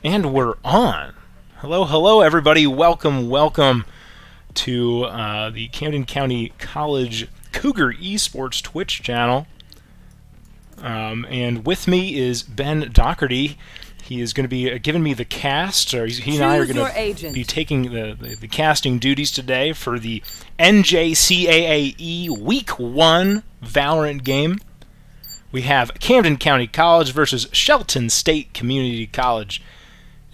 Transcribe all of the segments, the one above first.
And we're on. Hello, hello, everybody. Welcome, welcome to the Camden County College Cougar Esports Twitch channel. And with me is Ben Doherty. He is going to be giving me the cast, or he and I are going to be taking the casting duties today for the NJCAAE Week 1 Valorant game. We have Camden County College versus Shelton State Community College.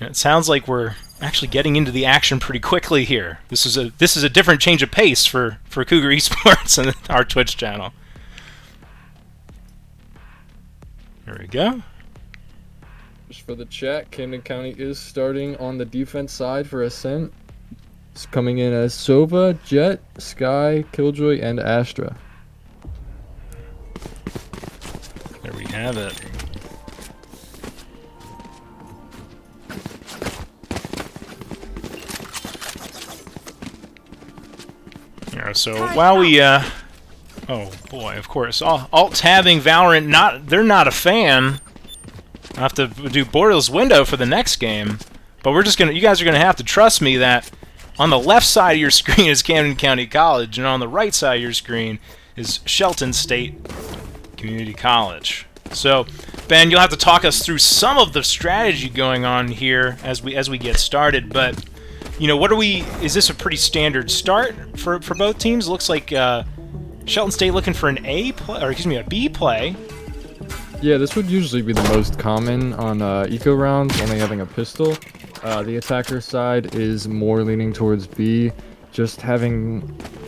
And it sounds like we're actually getting into the action pretty quickly here. This is a different change of pace for Cougar Esports and our Twitch channel. There we go. Just for the chat, Camden County is starting on the defense side for Ascent. It's coming in as Sova, Jet, Sky, Killjoy, and Astra. There we have it. Yeah, so while we oh boy, of course, alt-tabbing Valorant, they're not a fan. I have to do Boreal's window for the next game, but you guys are gonna have to trust me that on the left side of your screen is Camden County College, and on the right side of your screen is Shelton State Community College. So, Ben, you'll have to talk us through some of the strategy going on here as we get started. But you know, is this a pretty standard start for both teams? Looks like Shelton State looking for an a B play. Yeah, this would usually be the most common on eco rounds, only having a pistol. The attacker side is more leaning towards B, just having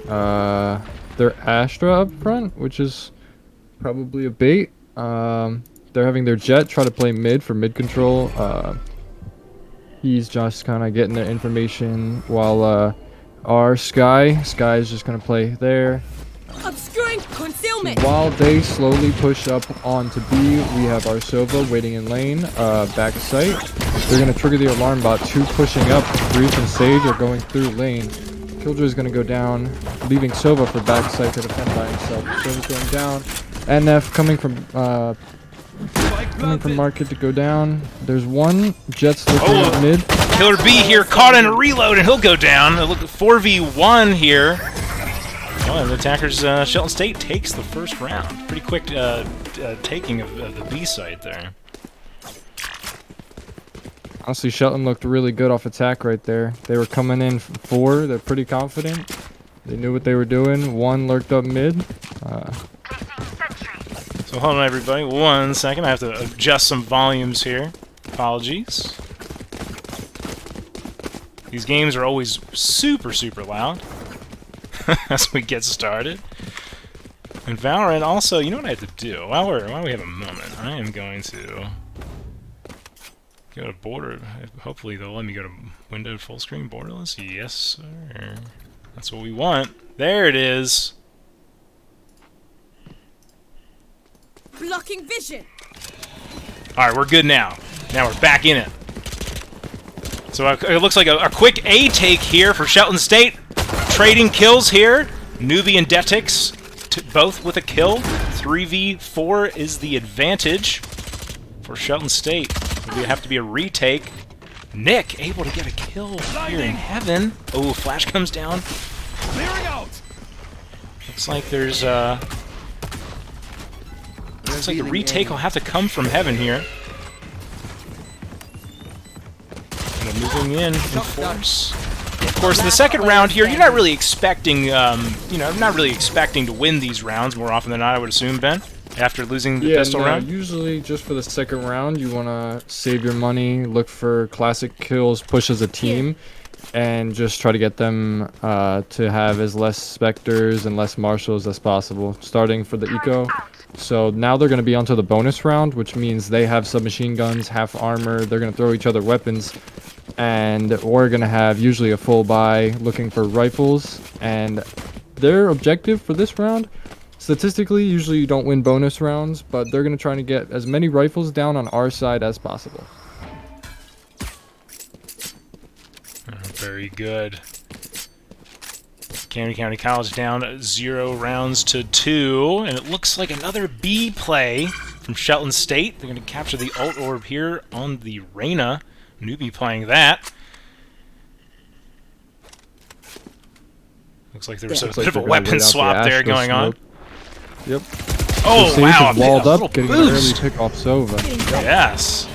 their Astra up front, which is probably a bait. They're having their Jet try to play mid for mid control. He's just kind of getting the information, while our Sky is just going to play there. Obscuring concealment. So while they slowly push up onto B, we have our Sova waiting in lane, back sight. They're going to trigger the alarm bot. 2 pushing up. Reef and Sage are going through lane. Killjoy is going to go down, leaving Sova for back sight to defend by himself. Sova's going down. NF coming from market to go down. There's one. Jet's looking at mid. Killer B here, caught in a reload, and he'll go down. Look at 4v1 here. Oh, and the attackers, Shelton State takes the first round. Pretty quick taking of the B site there. Honestly, Shelton looked really good off attack right there. They were coming in 4. They're pretty confident. They knew what they were doing. 1 lurked up mid. So hold on, everybody. 1 second. I have to adjust some volumes here. Apologies. These games are always super, super loud as we get started. And Valorant also, you know what I have to do? While we have a moment, I am going to go to border. Hopefully they'll let me go to windowed full screen borderless. Yes, sir. That's what we want. There it is. Blocking vision. Alright, we're good now. Now we're back in it. So it looks like a quick A take here for Shelton State. Trading kills here. Nuvi and Detix, both with a kill. 3v4 is the advantage for Shelton State. It would have to be a retake. Nick able to get a kill here in heaven. Oh, flash comes down. Clearing out. Looks like looks like the retake will have to come from heaven here. And moving in force. Of course, the second round here, you're not really expecting, not really expecting to win these rounds more often than not, I would assume, Ben, after losing the pistol round. Usually just for the second round, you want to save your money, look for classic kills, push as a team, and just try to get them to have as less Spectres and less Marshals as possible, starting for the eco. So now they're going to be onto the bonus round, which means they have submachine guns, half armor, they're going to throw each other weapons, and we're going to have usually a full buy looking for rifles. And their objective for this round, statistically, usually you don't win bonus rounds, but they're going to try to get as many rifles down on our side as possible. Very good. Camden County College down 0 rounds to 2, and it looks like another B play from Shelton State. They're going to capture the ult orb here on the Reyna Newbie playing that. Looks like there was a bit of a weapon swap there going on. Yep. Oh, so wow, is walled a up, getting boost. an early pick off Sova. Yes.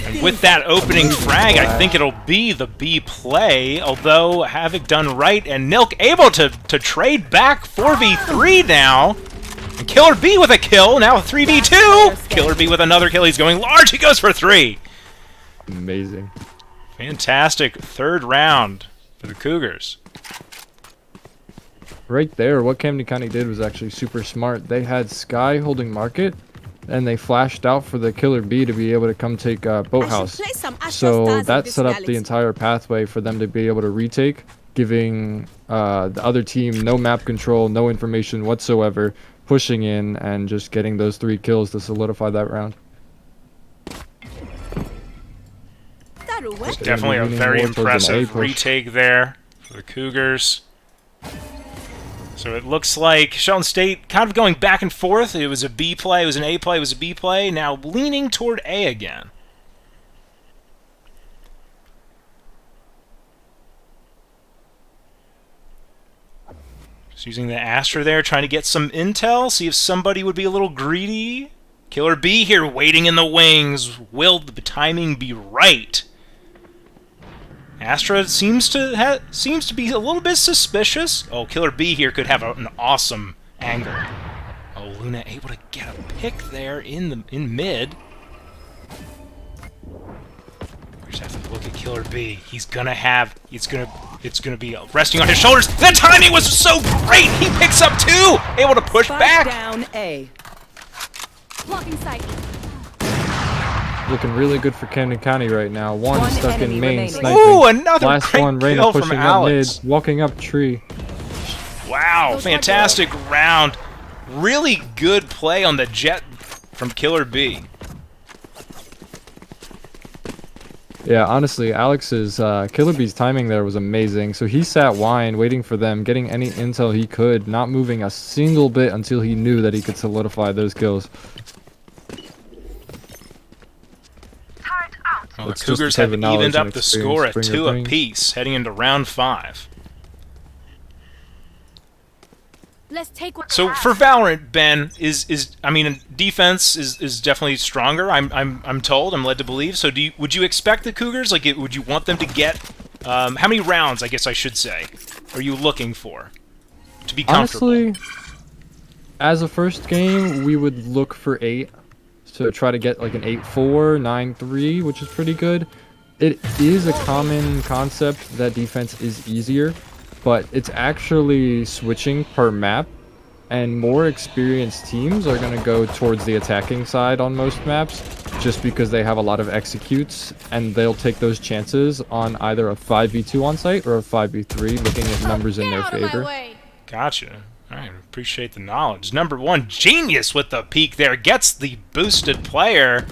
And with that opening frag, I think it'll be the B play, although Havoc done right, and Nilk able to trade back 4v3 now. And Killer B with a kill, now 3v2. Killer B with another kill, he's going large, he goes for 3. Amazing. Fantastic third round for the Cougars. Right there, what Camden County did was actually super smart. They had Sky holding market, and they flashed out for the Killer B to be able to come take Boathouse. So that set up the entire pathway for them to be able to retake, giving the other team no map control, no information whatsoever, pushing in and just getting those 3 kills to solidify that round. Definitely a very impressive retake there for the Cougars. So it looks like Shelton State kind of going back and forth. It was a B play, it was an A play, it was a B play. Now leaning toward A again. Just using the Astra there, trying to get some intel, see if somebody would be a little greedy. Killer B here waiting in the wings. Will the timing be right? Astra seems to be a little bit suspicious. Oh, Killer B here could have an awesome angle. Oh, Luna able to get a pick there in mid. We just have to look at Killer B. He's gonna have it's gonna be resting on his shoulders. The timing was so great. He picks up 2, able to push back. Down A. Blocking sight. Looking really good for Camden County right now. One stuck in main, sniping. Ooh, another Last great one, Reyna kill pushing from up Alex. mid, walking up tree. Wow, fantastic round. Really good play on the jet from Killer B. Yeah, honestly, Alex's Killer B's timing there was amazing. So he sat wine, waiting for them, getting any intel he could, not moving a single bit until he knew that he could solidify those kills. Well, the Cougars have evened up the score at 2 apiece, heading into round 5. Let's take what So for Valorant, Ben, I mean, defense is definitely stronger. I'm told, I'm led to believe. So would you expect the Cougars, like, would you want them to get how many rounds? I guess I should say, are you looking for to be comfortable? Honestly, as a first game, we would look for 8. So try to get like an 8-4, 9-3, which is pretty good. It is a common concept that defense is easier, but it's actually switching per map, and more experienced teams are going to go towards the attacking side on most maps, just because they have a lot of executes, and they'll take those chances on either a 5v2 on site or a 5v3, looking at numbers in their favor. Gotcha. Alright, appreciate the knowledge. Number 1, Genius with the peek there. Gets the boosted player.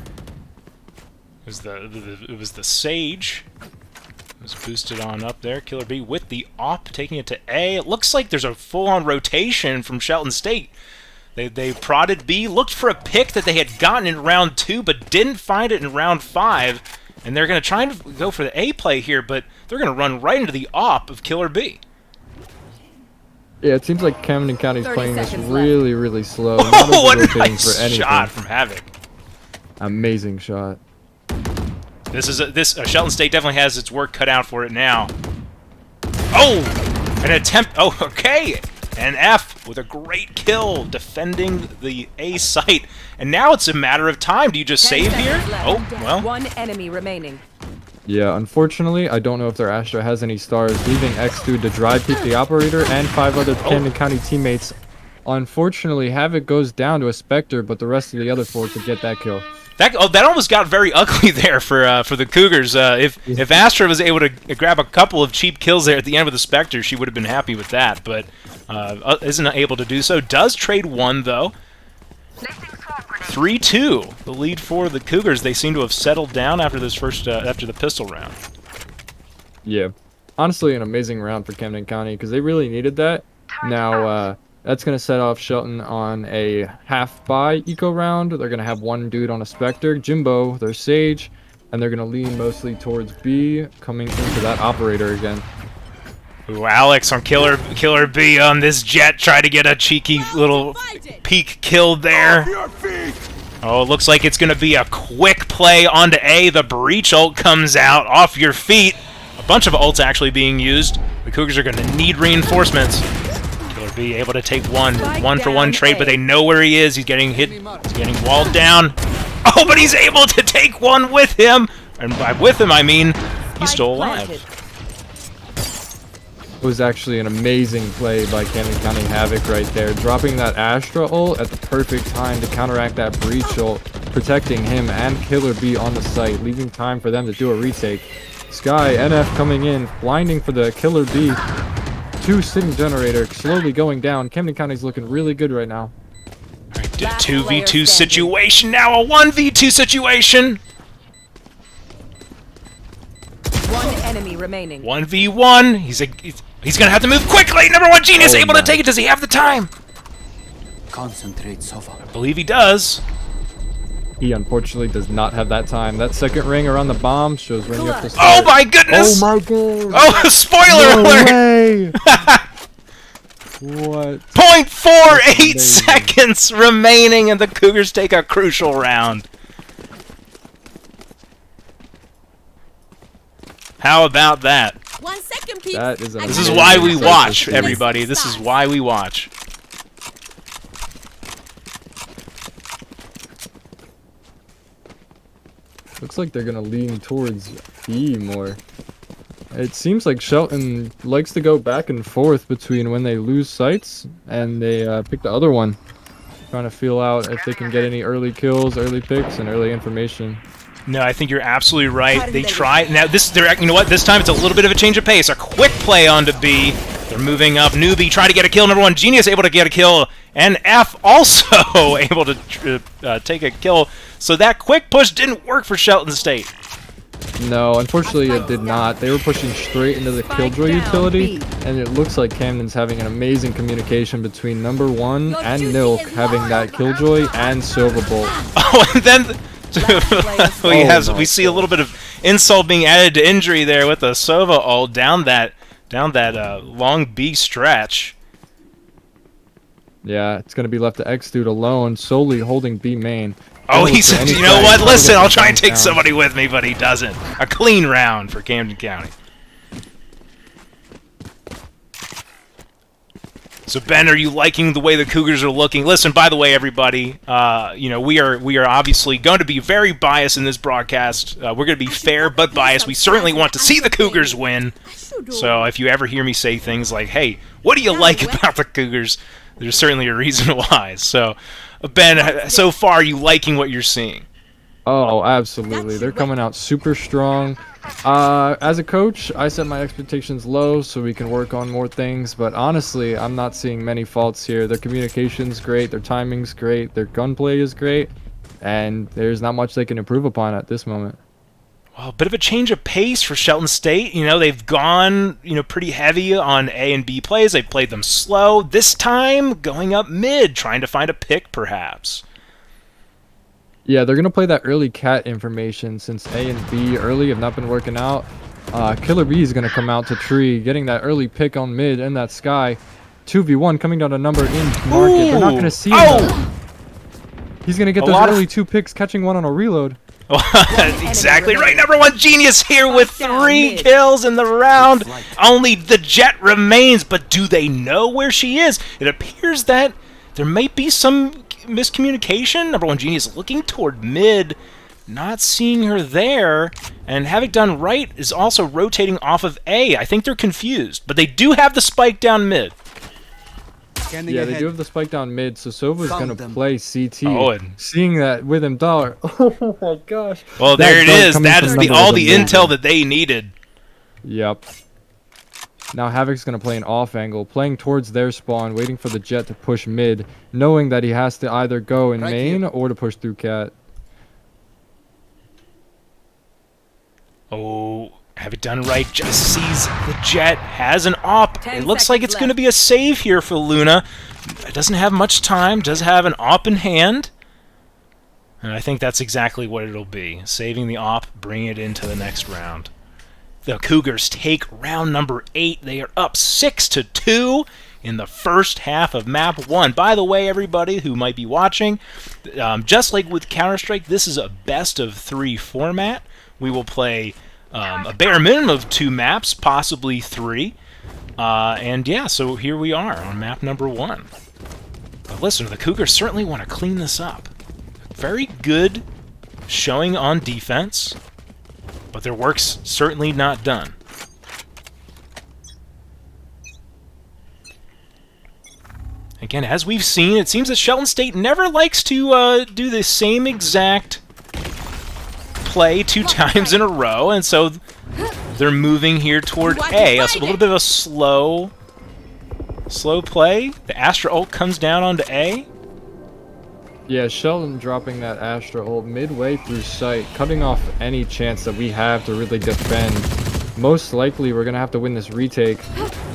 It was the Sage. It was boosted on up there. Killer B with the AWP, taking it to A. It looks like there's a full-on rotation from Shelton State. They prodded B, looked for a pick that they had gotten in round 2, but didn't find it in round 5. And they're going to try and go for the A play here, but they're going to run right into the AWP of Killer B. Yeah, it seems like Camden County's playing this really, really slow. Oh, what a nice shot from Havoc. Amazing shot. Shelton State definitely has its work cut out for it now. Oh, an attempt. Oh, okay. And F with a great kill defending the A site. And now it's a matter of time. Do you just save here? Oh, well. 1 enemy remaining. Yeah, unfortunately, I don't know if their Astra has any stars, leaving X-Dude to dry peek the operator and 5 other Camden County teammates. Unfortunately, Havoc goes down to a Spectre, but the rest of the other 4 could get that kill. That almost got very ugly there for the Cougars. If Astra was able to grab a couple of cheap kills there at the end with the Spectre, she would have been happy with that, but isn't able to do so. Does trade 1, though. 3-2, the lead for the Cougars. They seem to have settled down after this after the pistol round. Yeah, honestly, an amazing round for Camden County because they really needed that. Now, that's going to set off Shelton on a half-buy eco round. They're going to have 1 dude on a Spectre. Jimbo, their Sage, and they're going to lean mostly towards B, coming into that operator again. Ooh, Alex on Killer B on this Jet, try to get a cheeky little peek kill there. Oh, it looks like it's going to be a quick play onto A. The breach ult comes out off your feet. A bunch of ults actually being used. The Cougars are going to need reinforcements. Killer B able to take one-for-one trade, but they know where he is. He's getting hit. He's getting walled down. Oh, but he's able to take one with him. And by with him, I mean he's still alive. It was actually an amazing play by Camden County Havoc right there, dropping that Astra ult at the perfect time to counteract that breach ult, protecting him and Killer B on the site, leaving time for them to do a retake. Sky, NF coming in, blinding for the Killer B. 2 sitting generator, slowly going down. Camden County's looking really good right now. Alright, 2v2 situation now, a 1v2 situation! 1 enemy remaining. 1v1. He's gonna have to move quickly. Number 1 Genius able to take it. Does he have the time? Concentrate, Sova. I believe he does. He unfortunately does not have that time. That second ring around the bomb shows when you have to start. Oh my goodness! Oh my god! Oh, spoiler alert! What? 0.48 seconds remaining, and the Cougars take a crucial round. How about that? 1 second, peeps. That is This is why we watch, everybody. This is why we watch. Looks like they're gonna lean towards B more. It seems like Shelton likes to go back and forth between when they lose sites and they pick the other one. Trying to feel out if they can get any early kills, early picks, and early information. No, I think you're absolutely right. They try now. You know what? This time it's a little bit of a change of pace. A quick play onto B. They're moving up. Newbie try to get a kill. Number 1 Genius able to get a kill, and F also able to take a kill. So that quick push didn't work for Shelton State. No, unfortunately it did not. They were pushing straight into the Killjoy utility, and it looks like Camden's having an amazing communication between number 1 and Nilk having that Killjoy and Silver Bolt. Oh, and then we see a little bit of insult being added to injury there with the Sova ult down that long B stretch. Yeah, it's gonna be left to X Dude alone, solely holding B main. Oh, he said, you know what? Listen, I'll try and take somebody with me, but he doesn't. A clean round for Camden County. So Ben, are you liking the way the Cougars are looking? Listen, by the way, everybody, you know, we are obviously going to be very biased in this broadcast. We're going to be fair but biased. We certainly want to see the Cougars win. So if you ever hear me say things like, "Hey, what do you like about the Cougars?" There's certainly a reason why. So, Ben, so far, are you liking what you're seeing? Oh, absolutely. They're coming out super strong. As a coach, I set my expectations low so we can work on more things, but honestly, I'm not seeing many faults here. Their communication's great, their timing's great, their gunplay is great, and there's not much they can improve upon at this moment. Well, a bit of a change of pace for Shelton State. You know, they've gone, pretty heavy on A and B plays. They've played them slow. This time, going up mid, trying to find a pick, perhaps. Yeah, they're going to play that early cat information since A and B early have not been working out. Killer B is going to come out to tree, getting that early pick on mid and that Sky. 2v1 coming down a number in market. Ooh. They're not going to see him. He's going to get those early 2 picks, catching one on a reload. Exactly right. Number 1 Genius here with 3 kills in the round. Only the Jet remains, but do they know where she is? It appears that there might be some miscommunication. Number 1 Genius looking toward mid, not seeing her there, and Havoc done right is also rotating off of A. I think they're confused, but they do have the spike down mid. Yeah, they do have the spike down mid, so Sova's going to play CT. Oh, and seeing that with him dollar. Oh my gosh. Well, there it is. That is all the intel that they needed. Yep. Now Havoc's going to play an off angle, playing towards their spawn, waiting for the Jet to push mid, knowing that he has to either go in main or to push through cat. Oh, have it done right. Just sees the Jet, has an op. It looks like it's going to be a save here for Luna. It doesn't have much time, does have an op in hand. And I think that's exactly what it'll be. Saving the op, bringing it into the next round. The Cougars take round number 8. They are up 6-2 in the first half of map 1. By the way, everybody who might be watching, just like with Counter-Strike, this is a best-of-3 format. We will play a bare minimum of 2 maps, possibly 3. And yeah, so here we are on map number 1. But listen, the Cougars certainly want to clean this up. Very good showing on defense, but their work's certainly not done. Again, as we've seen, it seems that Shelton State never likes to do the same exact play 2 times in a row, and so they're moving here toward A. A little bit of a slow play. The Astra ult comes down onto A. Yeah, Shelton dropping that Astra ult midway through sight, cutting off any chance that we have to really defend. Most likely, we're gonna have to win this retake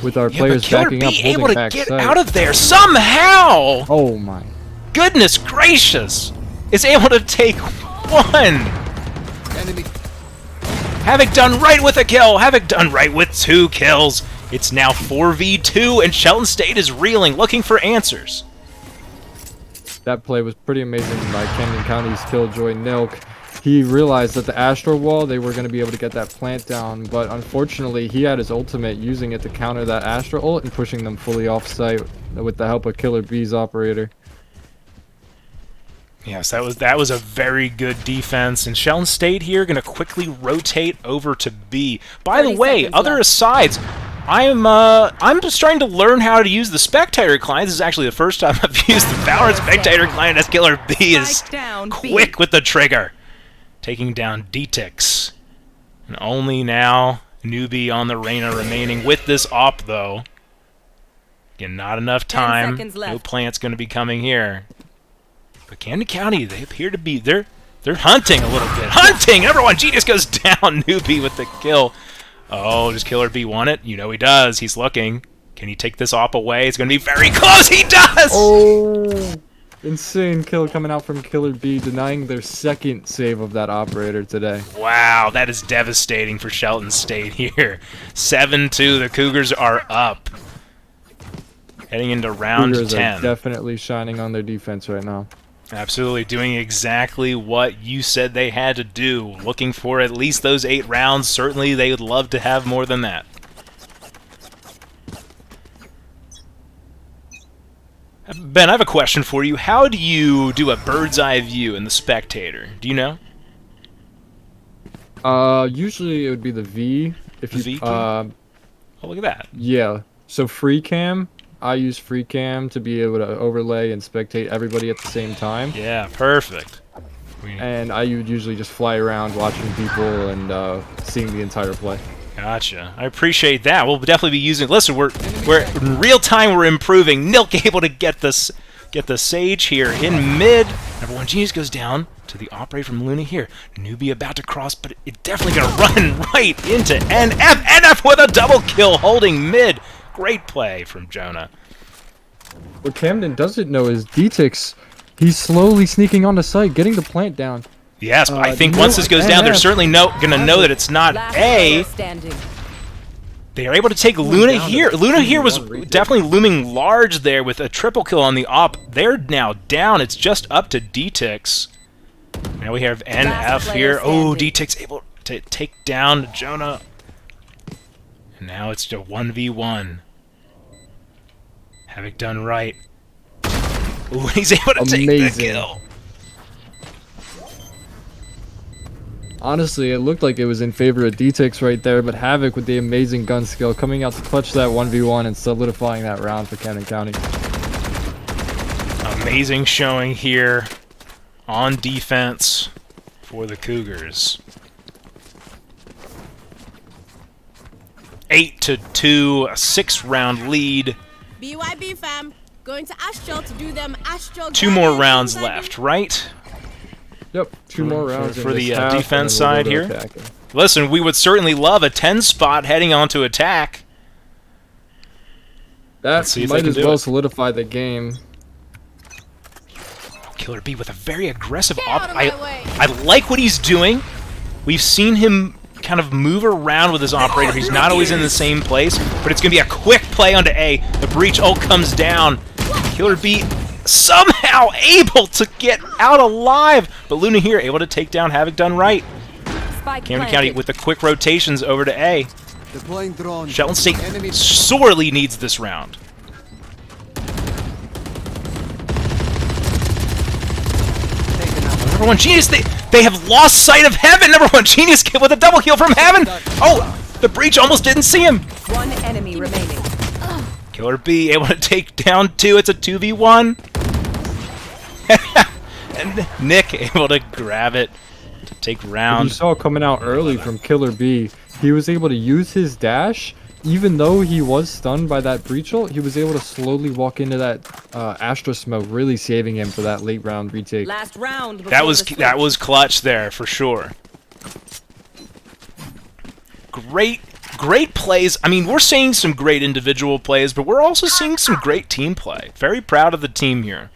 with our players backing up, able holding to back get sight. out of there somehow. Oh my Goodness gracious! Is able to take 1. Enemy. Havoc done right with a kill. Havoc done right with 2 kills. It's now 4v2, and Shelton State is reeling, looking for answers. That play was pretty amazing by Camden County's Killjoy Nilk. He realized that the Astro Wall, they were going to be able to get that plant down, but unfortunately he had his ultimate, using it to counter that Astro ult and pushing them fully off site with the help of Killer B's operator. Yes, that was a very good defense, and Shelton State here going to quickly rotate over to B. By the way, other asides, I'm just trying to learn how to use the spectator client. This is actually the first time I've used the Valorant spectator client, as Killer B is quick with the trigger. Taking down DTix. And only now Newbie on the Reyna remaining with this op, though. Again, not enough time. No plant's going to be coming here. But Camden County, they appear to be... They're hunting a little bit. Hunting! Number 1, Genius goes down. Newbie with the kill. Oh, does Killer B want it? You know he does. He's looking. Can he take this op away? It's going to be very close. He does! Oh! Insane kill coming out from Killer B, denying their second save of that operator today. Wow, that is devastating for Shelton State here. 7-2, the Cougars are up. Heading into round Cougars 10. are definitely shining on their defense right now. Absolutely, doing exactly what you said they had to do. Looking for at least those 8 rounds. Certainly they would love to have more than that. Ben, I have a question for you. How do you do a bird's eye view in the spectator? Do you know? Usually it would be the V. If you V key? Oh, look at that. Yeah. So free cam, I use free cam to be able to overlay and spectate everybody at the same time. Yeah, perfect. And I would usually just fly around watching people and seeing the entire play. Gotcha. I appreciate that. We'll definitely be using. Listen, we're in real time. We're improving. Nilk able to get the Sage here in mid. Number 1 Genius goes down to the operator from Luna here. Newbie about to cross, but it's definitely gonna run right into NF. NF with a double kill, holding mid. Great play from Jonah. What Camden doesn't know is DTix. He's slowly sneaking onto site, getting the plant down. Yes, but I think once this goes down, they're certainly going to know that it's not A. They are able to take Luna here. Luna here was definitely looming large there with a triple kill on the op. They're now down. It's just up to DTix. Now we have NF here. Oh, DTix able to take down Jonah. And now it's a 1v1. Havoc done right. Ooh, he's able to take the kill. Honestly, it looked like it was in favor of DTix right there, but Havoc with the amazing gun skill coming out to clutch that 1v1 and solidifying that round for Camden County. Amazing showing here on defense for the Cougars. 8-2, a 6-round lead. BYB fam, going to Astral to do them Astral. 2 more rounds left, right? Yep, 2 more rounds for the defense side here. Attacking. Listen, we would certainly love a 10 spot heading on to attack. That might as well solidify the game. Killer B with a very aggressive Get out of my way. I like what he's doing. We've seen him kind of move around with his operator. He's not always in the same place, but it's going to be a quick play onto A. The breach ult comes down. Killer B somehow able to get out alive, but Luna here able to take down Havoc done right. Spike Camden planted. County with the quick rotations over to A. Deploying drone. Shelton State Enemy. sorely needs this round. Taken out. Number one Genius, they have lost sight of Heaven. Number one Genius with a double kill from Heaven. Oh, the breach almost didn't see him. One enemy remaining. Killer B able to take down 2. It's a 2v1. And Nick able to grab it to take You round. saw coming out early from Killer B. He was able to use his dash. Even though he was stunned by that breach ult, he was able to slowly walk into that Astra smoke, really saving him for that late round retake. Last round. That was clutch there for sure. Great plays. I mean, we're seeing some great individual plays, but we're also seeing some great team play. Very proud of the team here.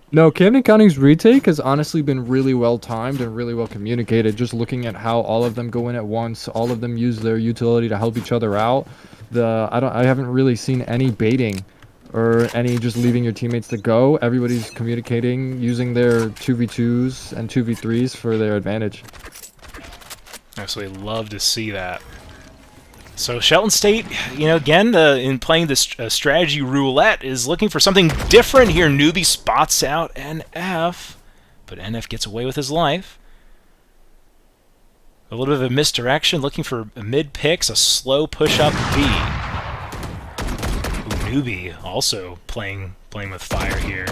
No, Camden County's retake has honestly been really well timed and really well communicated. Just looking at how all of them go in at once, all of them use their utility to help each other out. I haven't really seen any baiting or any just leaving your teammates to go. Everybody's communicating, using their 2v2s and 2v3s for their advantage. Absolutely love to see that. So Shelton State, you know, again, in playing this strategy roulette, is looking for something different here. Newbie spots out NF, but NF gets away with his life. A little bit of a misdirection, looking for mid picks, a slow push up B. Ooh, Newbie also playing with fire here.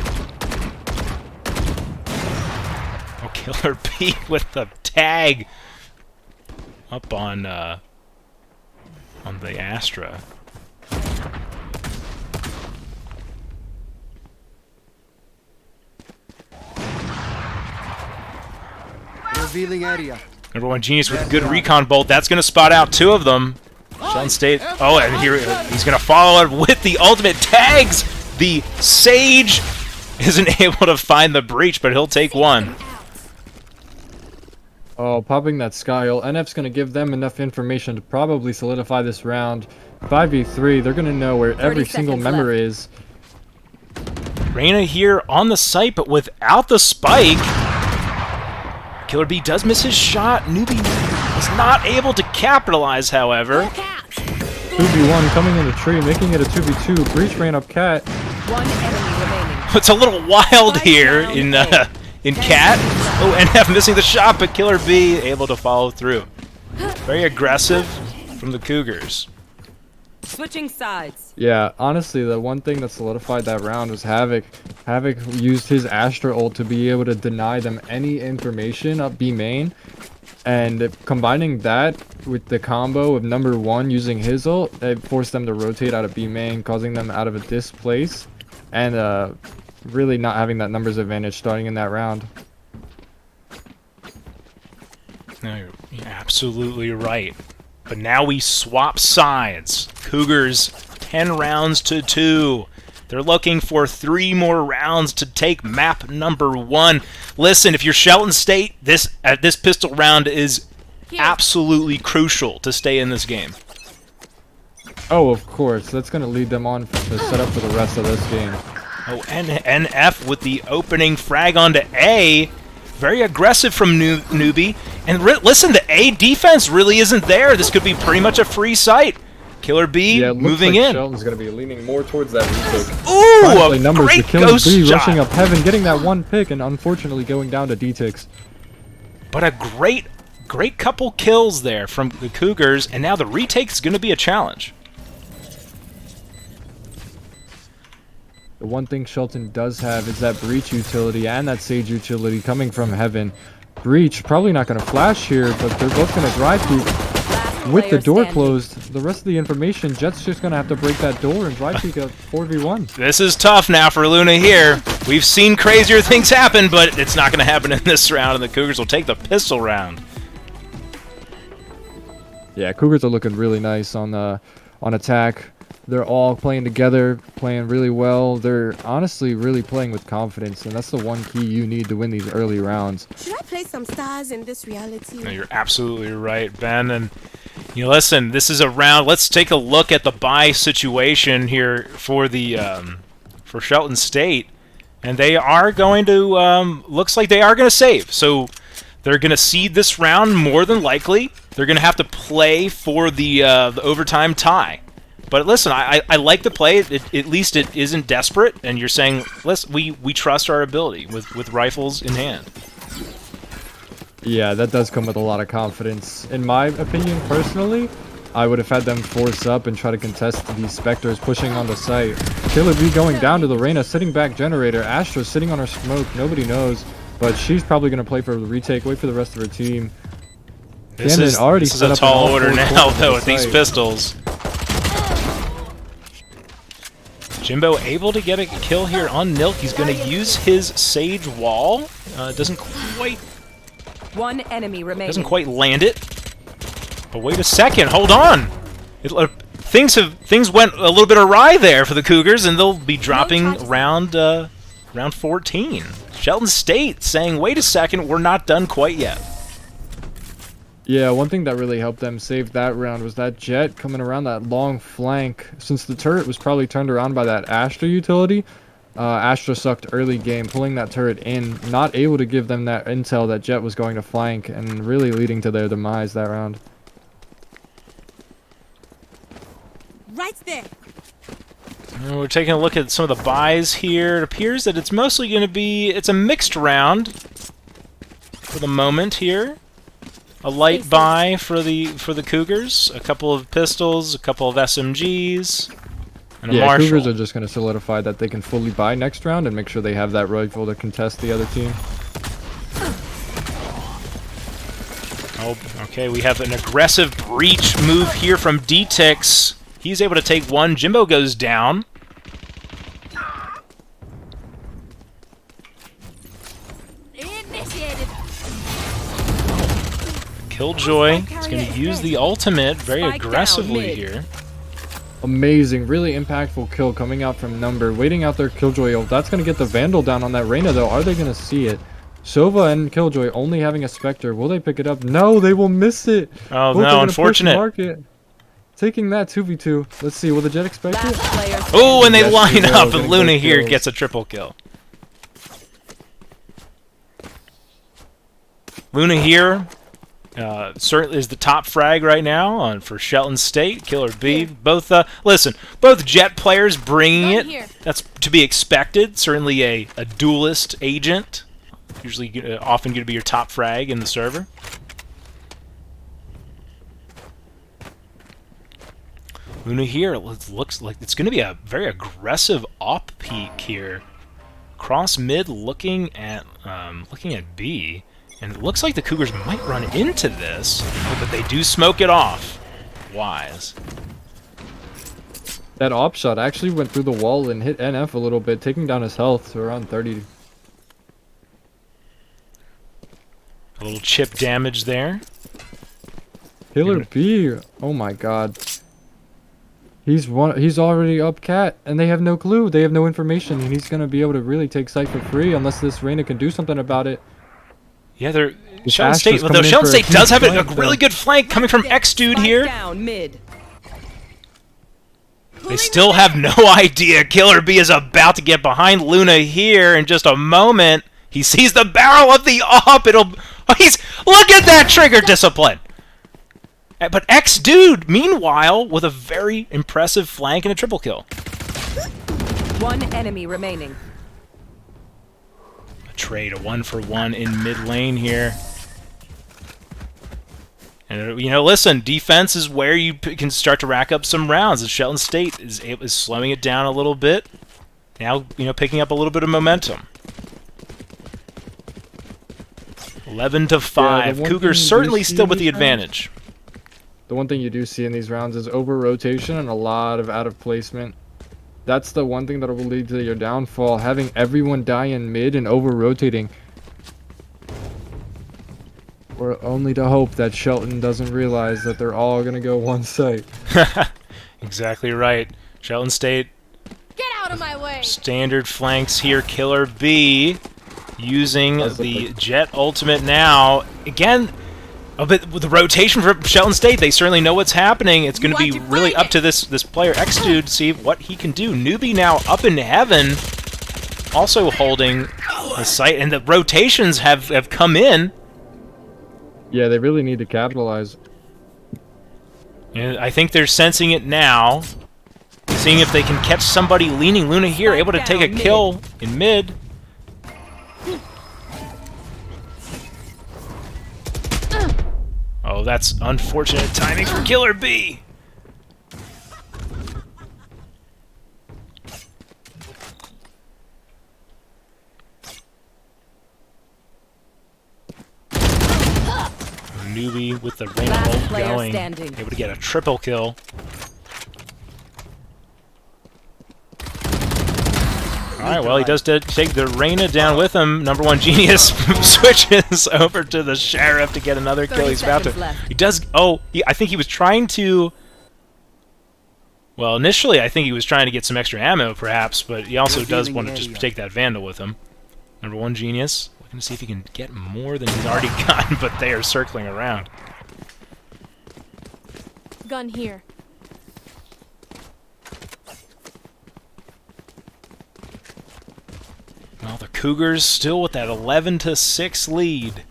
Oh, Killer B with the tag up on the Astra. Revealing area. Number one Genius with a good recon bolt. That's going to spot out 2 of them. Shelton State. Oh, and here he's going to follow it with the ultimate tags. The Sage isn't able to find the breach, but he'll take 1. Oh, popping that Sky ult. NF's going to give them enough information to probably solidify this round. 5v3, they're going to know where every 30 single seconds member left. is. Reyna here on the site, but without the spike. Killer B does miss his shot. Newbie is not able to capitalize, however. 2v1 coming in the tree, making it a 2v2. Breach ran up Cat. One enemy remaining. It's a little wild Spike here down in Cat. Oh, NF missing the shot, but Killer B able to follow through. Very aggressive from the Cougars. Switching sides. Yeah, honestly, the one thing that solidified that round was Havoc. Havoc used his Astra ult to be able to deny them any information up B main. And combining that with the combo of number one using his ult, it forced them to rotate out of B main, causing them out of a displace. And really not having that numbers advantage starting in that round. No, you're absolutely right. But now we swap sides. Cougars 10 rounds to 2. They're looking for 3 more rounds to take map number 1. Listen, if you're Shelton State, this pistol round is absolutely crucial to stay in this game. Oh, of course. That's going to lead them on to set up for the rest of this game. Oh, and NF with the opening frag onto A. Very aggressive from Newbie. And listen, the A defense really isn't there. This could be pretty much a free site. Killer B Yeah, it looks moving like in. Shelton's going to be leaning more towards that retake. Ooh, Finally, a numbers. The great Killer ghost B shot. rushing up Heaven, getting that one pick, and unfortunately going down to D-ticks. But a great couple kills there from the Cougars, and now the retake is going to be a challenge. The one thing Shelton does have is that Breach utility and that Sage utility coming from Heaven. Breach probably not going to flash here, but they're both going to drive through. Last With the player door standing. closed, the rest of the information, Jet's just going to have to break that door and drive through a 4v1. This is tough now for Luna here. We've seen crazier things happen, but it's not going to happen in this round, and the Cougars will take the pistol round. Yeah, Cougars are looking really nice on attack. They're all playing together, playing really well. They're honestly really playing with confidence, and that's the one key you need to win these early rounds. Should I play some stars in this reality? No, you're absolutely right, Ben. And you know, listen, this is a round. Let's take a look at the bye situation here for the for Shelton State, and they are going to looks like they are going to save. So they're going to seed this round more than likely. They're going to have to play for the overtime tie. But listen, I like the play. At least it isn't desperate, and you're saying, listen, we trust our ability with rifles in hand. Yeah, that does come with a lot of confidence. In my opinion, personally, I would have had them force up and try to contest these Spectres pushing on the site. Killer B going down to the Reyna, sitting back generator. Astra sitting on her smoke, nobody knows. But she's probably going to play for the retake, wait for the rest of her team. This Camden is already this is set a up in tall all order four now, corners of though, the with these site. pistols. Jimbo able to get a kill here on Nilk. He's going to use his Sage Wall. Doesn't One enemy remaining. quite land it. But wait a second, hold on. Things went a little bit awry there for the Cougars, and they'll be dropping round 14. Shelton State saying, "Wait a second, we're not done quite yet." Yeah, one thing that really helped them save that round was that Jet coming around that long flank. Since the turret was probably turned around by that Astra utility, Astra sucked early game, pulling that turret in, not able to give them that intel that Jet was going to flank, and really leading to their demise that round. Right there. And we're taking a look at some of the buys here. It appears that it's mostly going to be a mixed round for the moment here. A light buy for the Cougars, a couple of pistols, a couple of SMGs, and a Yeah, Marshall. Cougars are just going to solidify that they can fully buy next round and make sure they have that rifle to contest the other team. Oh, okay, we have an aggressive breach move here from D-Tix. He's able to take one. Jimbo goes down. Initiated. Killjoy is going to use the ultimate very Spike down aggressively mid. here. Amazing, really impactful kill coming out from Number, waiting out their Killjoy ult. That's going to get the Vandal down on that Reyna, though. Are they going to see it? Sova and Killjoy only having a Spectre. Will they pick it up? No, they will miss it. Oh, Both are no, gonna push unfortunate. market. Taking that 2v2. Let's see, will the Jet expect Last it? player. Oh, and they Yes, line they will. up, and Gonna Luna get here kills. gets a triple kill. Luna here certainly is the top frag right now for Shelton State. Killer B. Both both Jet players bringing Gun it. here. That's to be expected. Certainly a duelist agent. Usually often going to be your top frag in the server. Luna here, it looks like it's going to be a very aggressive op peek here. Cross mid, looking at B, and it looks like the Cougars might run into this, but they do smoke it off. Wise. That op shot actually went through the wall and hit NF a little bit, taking down his health to around 30. A little chip damage there. Killer B, oh my god. He's already up cat, and they have no clue. They have no information, and he's gonna be able to really take sight for free unless this Reyna can do something about it. Yeah, they're This Shelton Astra's State. Though coming in Shelton for a State does huge have a flank, really though. good flank coming from X Dude Spike here. down mid. They still have no idea. Killer B is about to get behind Luna here in just a moment. He sees the barrel of the op. Look at that trigger discipline. But X Dude, meanwhile, with a very impressive flank and a triple kill. One enemy remaining. A trade, a 1-for-1 in mid lane here. And listen, defense is where you can start to rack up some rounds. And Shelton State is slowing it down a little bit. Now, picking up a little bit of momentum. 11-5. one Cougars thing you certainly do see still in with the these rounds- advantage. The one thing you do see in these rounds is over-rotation and a lot of out-of-placement. That's the one thing that will lead to your downfall, having everyone die in mid and over-rotating. Or only to hope that Shelton doesn't realize that they're all going to go one site. Exactly right. Shelton State, Get out of my way. standard flanks here. Killer B using the Jet ultimate now. Again, a bit with the rotation for Shelton State. They certainly know what's happening. It's going to be really up to this player X-Dude to see what he can do. Newbie now up in heaven, also holding the site, and the rotations have come in. Yeah, they really need to capitalize. And I think they're sensing it now, seeing if they can catch somebody leaning. Luna here, able to take a kill in mid. Oh, that's unfortunate timing for Killer B. Newbie with the Reyna ult going, able to get a triple kill. Alright, well, he does take the Reyna down with him. Number one Genius switches over to the Sheriff to get another kill. He's about to... He does... Oh, I think he was trying to... Well, initially, I think he was trying to get some extra ammo, perhaps, but he also does want to just take that Vandal with him. Number one Genius. Looking to see if he can get more than he's already gotten, but they are circling around. Gun here. Well, the Cougars still with that 11-6 lead.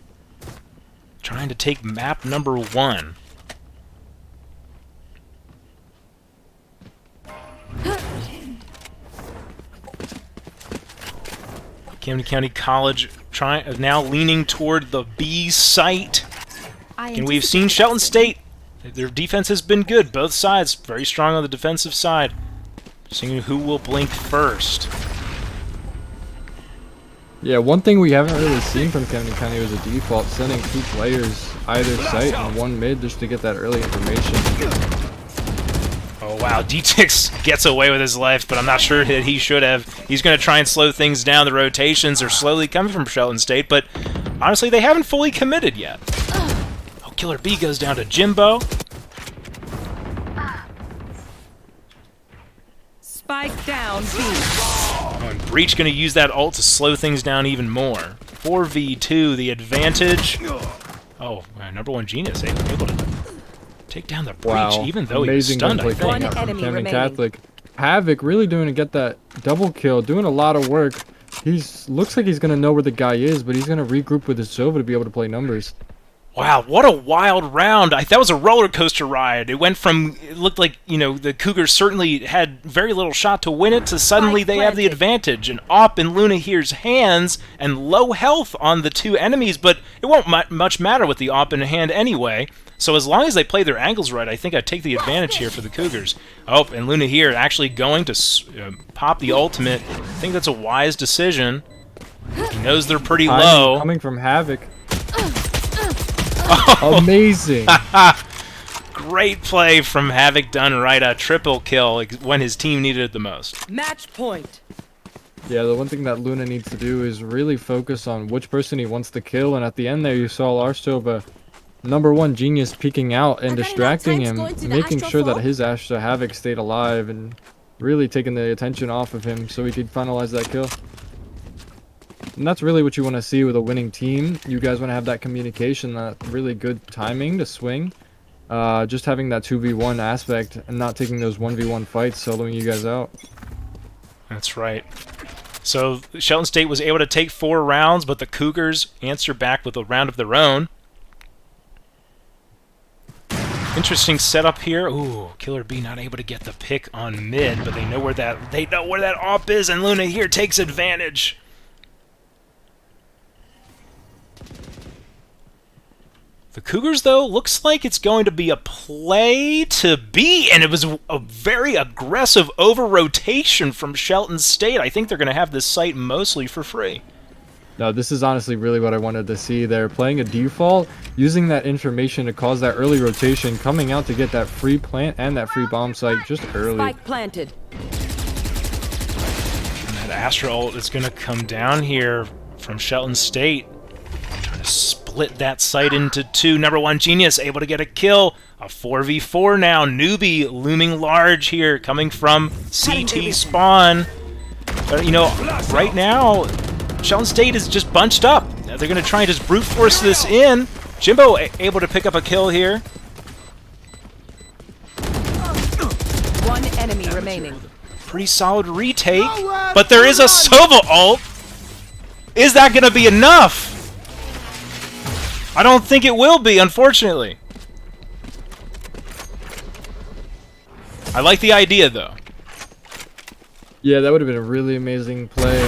Trying to take map number 1. Camden County College now leaning toward the B site. And we've seen Shelton State. Their defense has been good. Both sides very strong on the defensive side. Seeing who will blink first. Yeah, one thing we haven't really seen from Camden County was a default sending 2 players either site and 1 mid just to get that early information. Oh wow, D-Tix gets away with his life, but I'm not sure that he should have. He's going to try and slow things down. The rotations are slowly coming from Shelton State, but honestly, they haven't fully committed yet. Oh, Killer B goes down to Jimbo. Spike down B. Oh, and Breach going to use that ult to slow things down even more. 4v2, the advantage. Oh, number one Genius able to take down the Breach, even though he was stunned, I think. One enemy Camden remaining. Catholic. Havoc really doing to get that double kill, doing a lot of work. Looks like he's going to know where the guy is, but he's going to regroup with his Sova to be able to play numbers. Wow, what a wild round. That was a roller coaster ride. It went from, it looked like, you know, the Cougars certainly had very little shot to win it, to suddenly they have the advantage. And Op in Luna here's hands and low health on the 2 enemies, but it won't much matter with the Op in hand anyway. So as long as they play their angles right, I think I'd take the advantage here for the Cougars. Oh, and Luna here actually going to pop the ultimate. I think that's a wise decision. He knows they're pretty low. Coming from Havoc. Oh. Amazing. Great play from Havoc done right. A triple kill when his team needed it the most. Match point. Yeah, the one thing that Luna needs to do is really focus on which person he wants to kill. And at the end there, you saw Larsova, number one Genius, peeking out and distracting him, making sure that his Astra Havoc stayed alive and really taking the attention off of him so he could finalize that kill. And that's really what you want to see with a winning team. You guys want to have that communication, that really good timing to swing. Just having that 2v1 aspect and not taking those 1v1 fights, soloing you guys out. That's right. So Shelton State was able to take 4 rounds, but the Cougars answer back with a round of their own. Interesting setup here. Ooh, Killer B not able to get the pick on mid, but they know where that op is, and Luna here takes advantage. The Cougars, though, looks like it's going to be a play to B, and it was a very aggressive over-rotation from Shelton State. I think they're going to have this site mostly for free. No, this is honestly really what I wanted to see. They're playing a default, using that information to cause that early rotation, coming out to get that free plant and that free bomb site just early. Spike planted. And that Astra ult is going to come down here from Shelton State. Trying to split split that site into two. Number one Genius able to get a kill. A 4v4 now. Newbie looming large here, coming from CT spawn. But, you know, right now, Shelton State is just bunched up. They're going to try and just brute force this in. Jimbo able to pick up a kill here. One enemy remaining. Pretty solid retake, but there is a Sova ult. Is that going to be enough? I don't think it will be, unfortunately. I like the idea, though. Yeah, that would have been a really amazing play.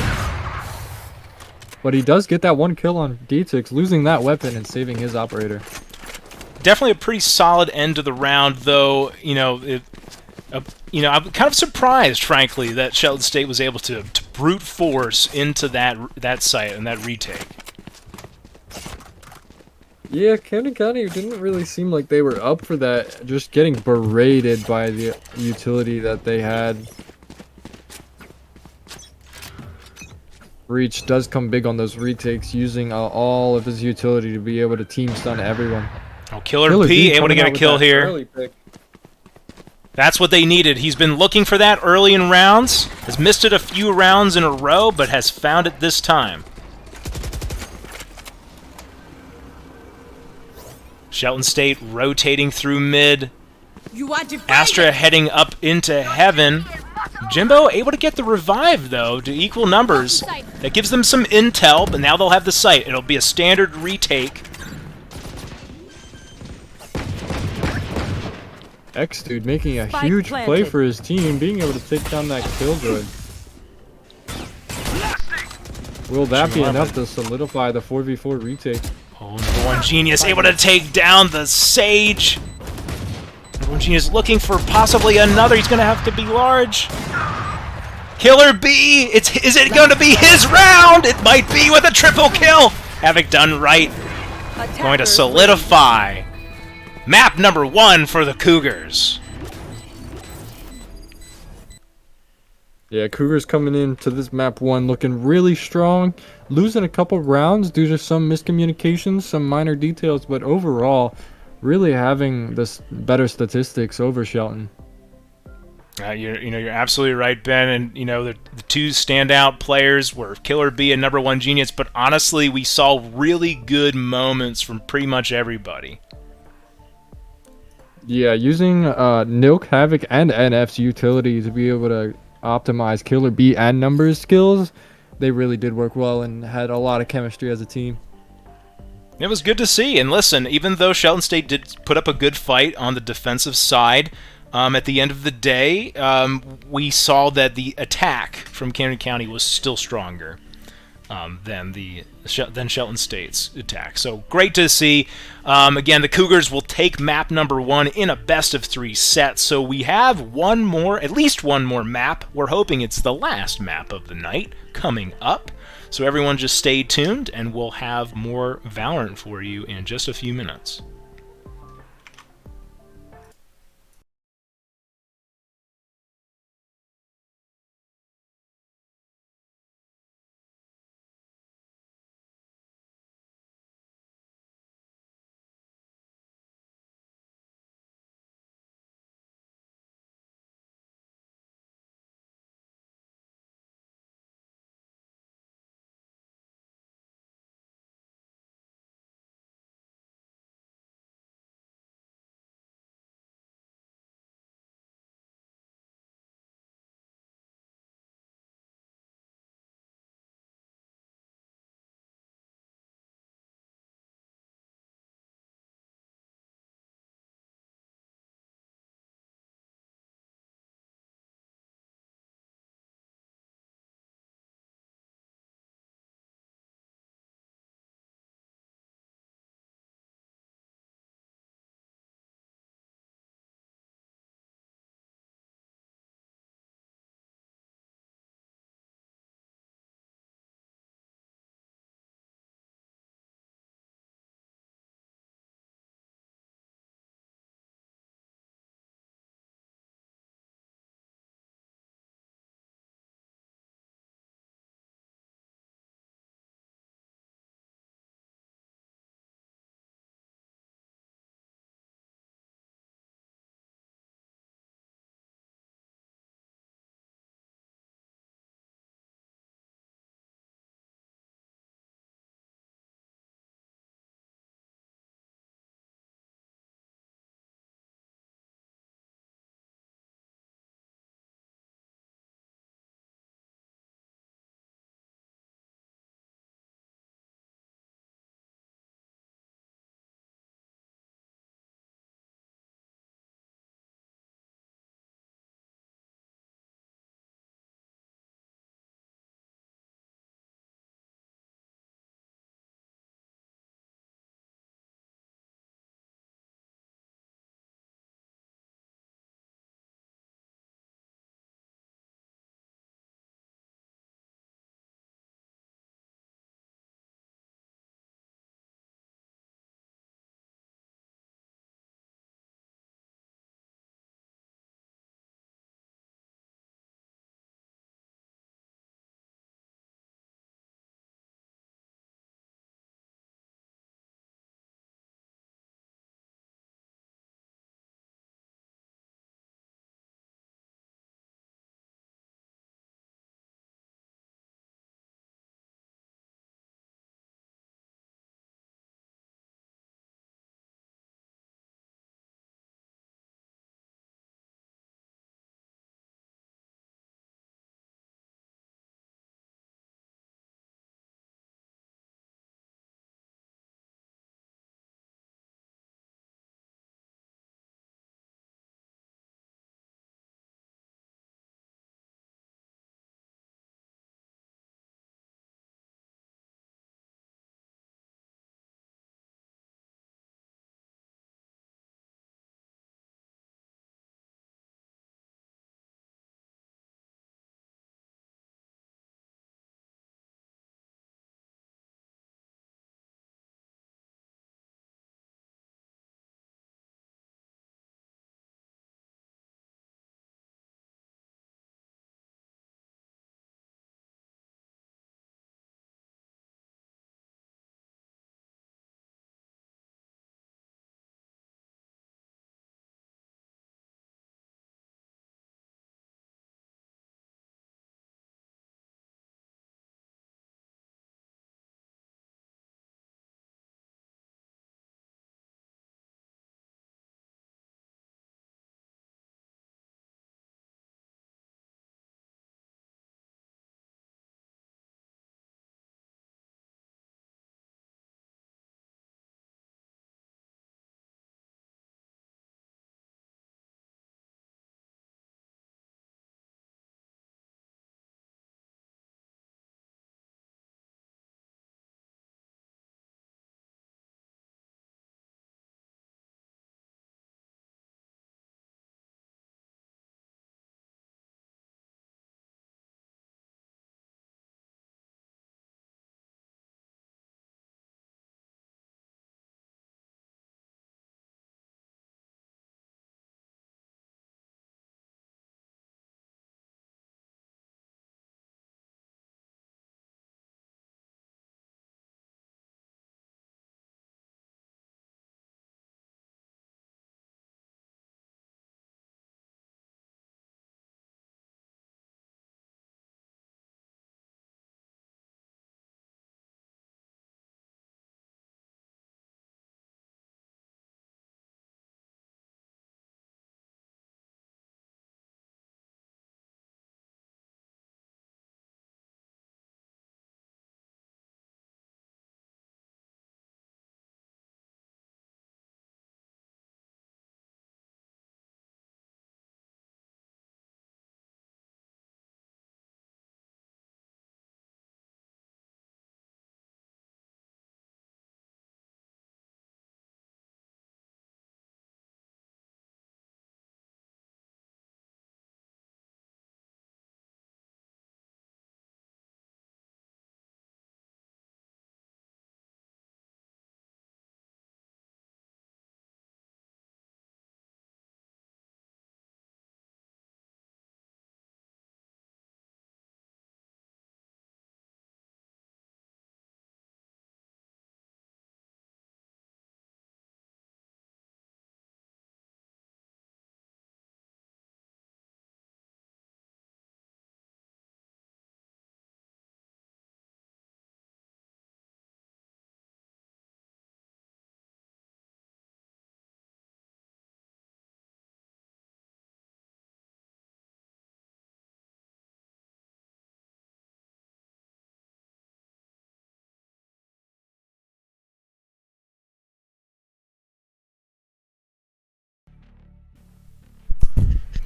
But he does get that one kill on D6, losing that weapon and saving his operator. Definitely a pretty solid end to the round, though. You know, I'm kind of surprised, frankly, that Shelton State was able to brute force into that site and that retake. Yeah, Camden County didn't really seem like they were up for that. Just getting berated by the utility that they had. Reach does come big on those retakes, using all of his utility to be able to team stun everyone. Oh, Killer P able to get a kill here. Pick. That's what they needed. He's been looking for that early in rounds. Has missed it a few rounds in a row, but has found it this time. Shelton State rotating through mid. You are divided. Astra heading up into heaven. Jimbo able to get the revive, though, to equal numbers. That gives them some intel, but now they'll have the site. It'll be a standard retake. X-Dude making a Spike huge play planted. for his team, being able to take down that killjoy. Will that be enough to solidify the 4v4 retake? Oh, number one Genius able to take down the Sage. Number one Genius looking for possibly another. He's going to have to be large. Killer B, is it going to be his round? It might be with a triple kill. Havoc done right. Going to solidify map number 1 for the Cougars. Yeah, Cougars coming into this map 1 looking really strong, losing a couple rounds due to some miscommunications, some minor details, but overall, really having this better statistics over Shelton. You're absolutely right, Ben. And the two standout players were Killer B and number one Genius. But honestly, we saw really good moments from pretty much everybody. Yeah, using Nilk, Havoc, and NF's utility to be able to optimize Killer B and numbers skills, they really did work well and had a lot of chemistry as a team. It was good to see. And listen, even though Shelton State did put up a good fight on the defensive side, at the end of the day, we saw that the attack from Camden County was still stronger than Shelton State's attack. So great to see. Again, the Cougars will take map number 1 in a best-of-3 set. So we have at least one more map. We're hoping it's the last map of the night coming up. So everyone just stay tuned, and we'll have more Valorant for you in just a few minutes.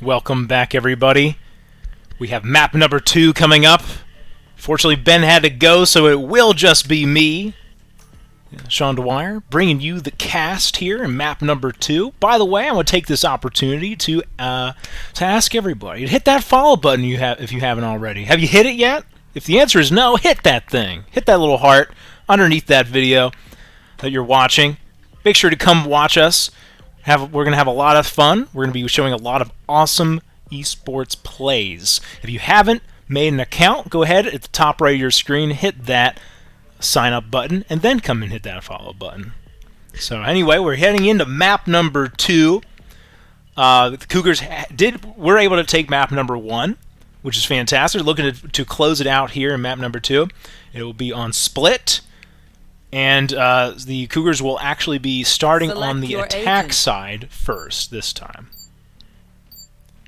Welcome back, everybody. We have map number 2 coming up. Fortunately, Ben had to go, so it will just be me, Sean Dwyer, bringing you the cast here in map number 2. By the way, I want to take this opportunity to ask everybody to hit that follow button if you haven't already. Have you hit it yet? If the answer is no, hit that thing. Hit that little heart underneath that video that you're watching. Make sure to come watch us. We're going to have a lot of fun. We're going to be showing a lot of awesome esports plays. If you haven't made an account, go ahead at the top right of your screen, hit that sign up button, and then come and hit that follow button. So anyway, we're heading into map number 2. The Cougars were able to take map number 1, which is fantastic. They're looking to close it out here in map number 2. It will be on split, and the Cougars will actually be starting on the attack side first this time.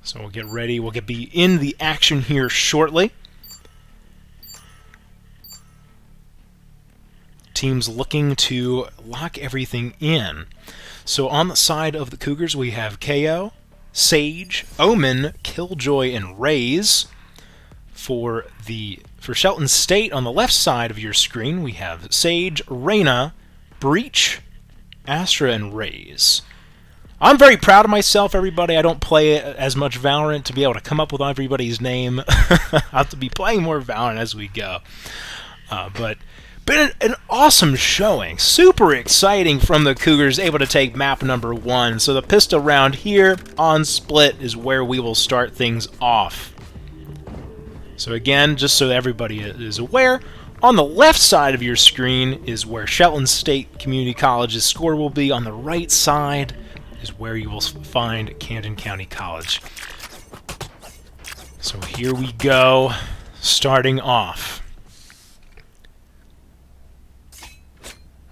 So we'll get ready. We'll be in the action here shortly. Teams looking to lock everything in. So on the side of the Cougars, we have KO, Sage, Omen, Killjoy, and Raze. For Shelton State, on the left side of your screen, we have Sage, Reyna, Breach, Astra, and Raze. I'm very proud of myself, everybody. I don't play as much Valorant to be able to come up with everybody's name. I'll have to be playing more Valorant as we go. But been an awesome showing. Super exciting from the Cougars, able to take map number 1. So the pistol round here on split is where we will start things off. So again, just so everybody is aware, on the left side of your screen is where Shelton State Community College's score will be. On the right side is where you will find Camden County College. So here we go, starting off.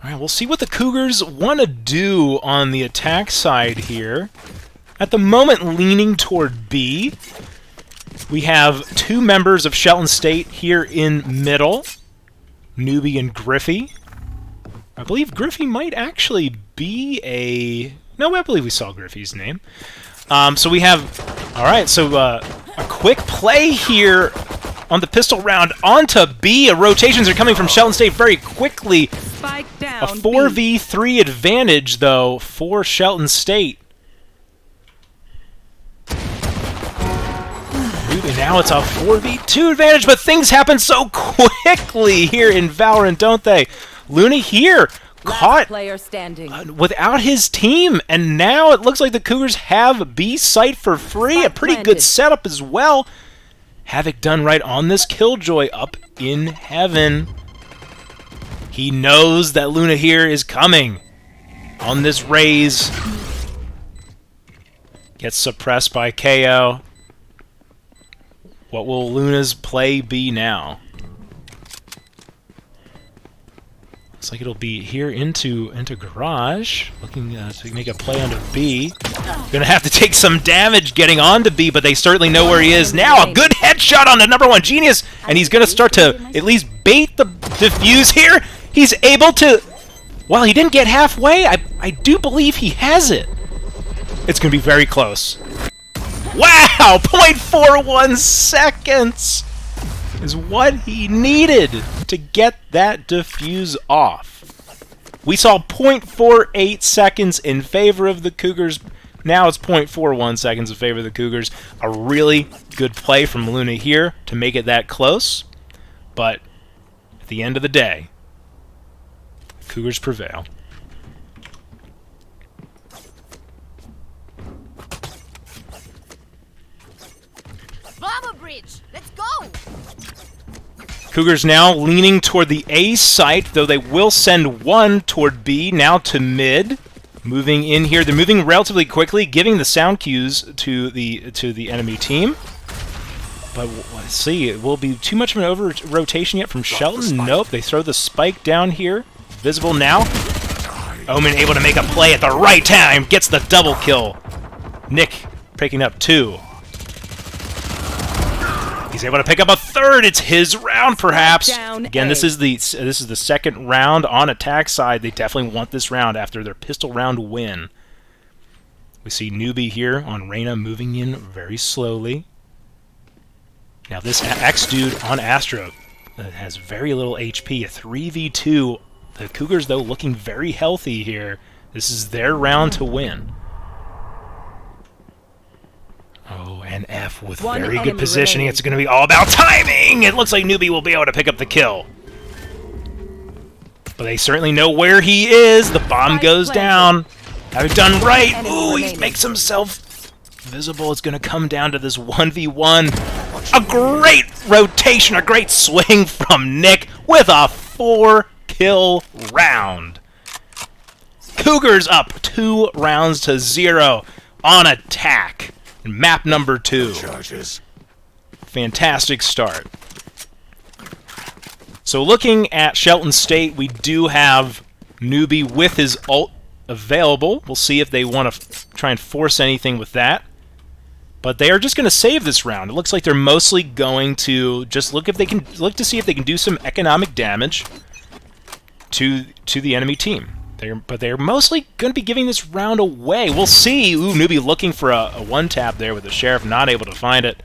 Alright, we'll see what the Cougars want to do on the attack side here. At the moment, leaning toward B. We have 2 members of Shelton State here in middle, Newbie and Griffey. I believe Griffey might actually be a... No, I believe we saw Griffey's name. So we have... Alright, so a quick play here on the pistol round onto B. Rotations are coming from Shelton State very quickly. Spike down. A 4v3 advantage, though, for Shelton State. And now it's a 4v2 advantage, but things happen so quickly here in Valorant, don't they? Luna here caught player standing. Without his team, and now it looks like the Cougars have B site for free. A pretty good setup as well. Havoc done right on this Killjoy up in heaven. He knows that Luna here is coming on this Raze. Gets suppressed by KO. What will Luna's play be now? Looks like it'll be here into Garage, looking to make a play onto B. Gonna have to take some damage getting onto B, but they certainly know where he is now. A good headshot on the #1 Genius, and he's gonna start to at least bait the defuse here. He's able to... Well, he didn't get halfway. I do believe he has it. It's gonna be very close. Wow! 0.41 seconds is what he needed to get that defuse off. We saw 0.48 seconds in favor of the Cougars. Now it's 0.41 seconds in favor of the Cougars. A really good play from Luna here to make it that close. But at the end of the day, Cougars prevail. Bomber bridge. Let's go. Cougars now leaning toward the A site, though they will send 1 toward B, now to mid. Moving in here. They're moving relatively quickly, giving the sound cues to the enemy team. But let's see, it will be too much of an over-rotation yet from Shelton? Nope, they throw the spike down here. Visible now. Omen able to make a play at the right time. Gets the double kill. Nick picking up 2. He's able to pick up a 3rd. It's his round, perhaps. Again, this is the second round on attack side. They definitely want this round after their pistol round win. We see Newbie here on Reyna moving in very slowly. Now this X-Dude on Astro has very little HP, a 3v2. The Cougars, though, looking very healthy here. This is their round to win. Oh, and F with One very good enemy positioning. remaining. It's going to be all about timing! It looks like Newbie will be able to pick up the kill. But they certainly know where he is. The bomb Spike goes planted. down. Have done right. Enemy Ooh, he remaining. makes himself visible. It's going to come down to this 1v1. A great rotation, a great swing from Nick with a 4-kill round. Cougars up 2 rounds to 0 on attack. Map number 2. Fantastic start. So looking at Shelton State, we do have Newbie with his ult available. We'll see if they want to try and force anything with that. But they are just going to save this round. It looks like they're mostly going to just look to see if they can do some economic damage to the enemy team. But they're mostly going to be giving this round away. We'll see. Ooh, Newbie looking for a one-tap there with the Sheriff, not able to find it.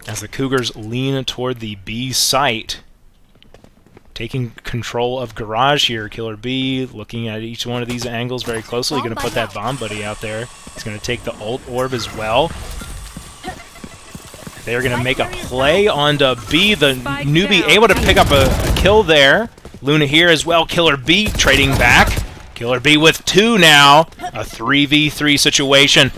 As the Cougars lean toward the B site. Taking control of Garage here. Killer B looking at each one of these angles very closely. Going to put that bomb buddy out there. He's going to take the ult orb as well. They're going to make a play onto B. The Newbie able to pick up a kill there. Luna here as well. Killer B trading back. Killer B with 2 now. A 3v3 situation.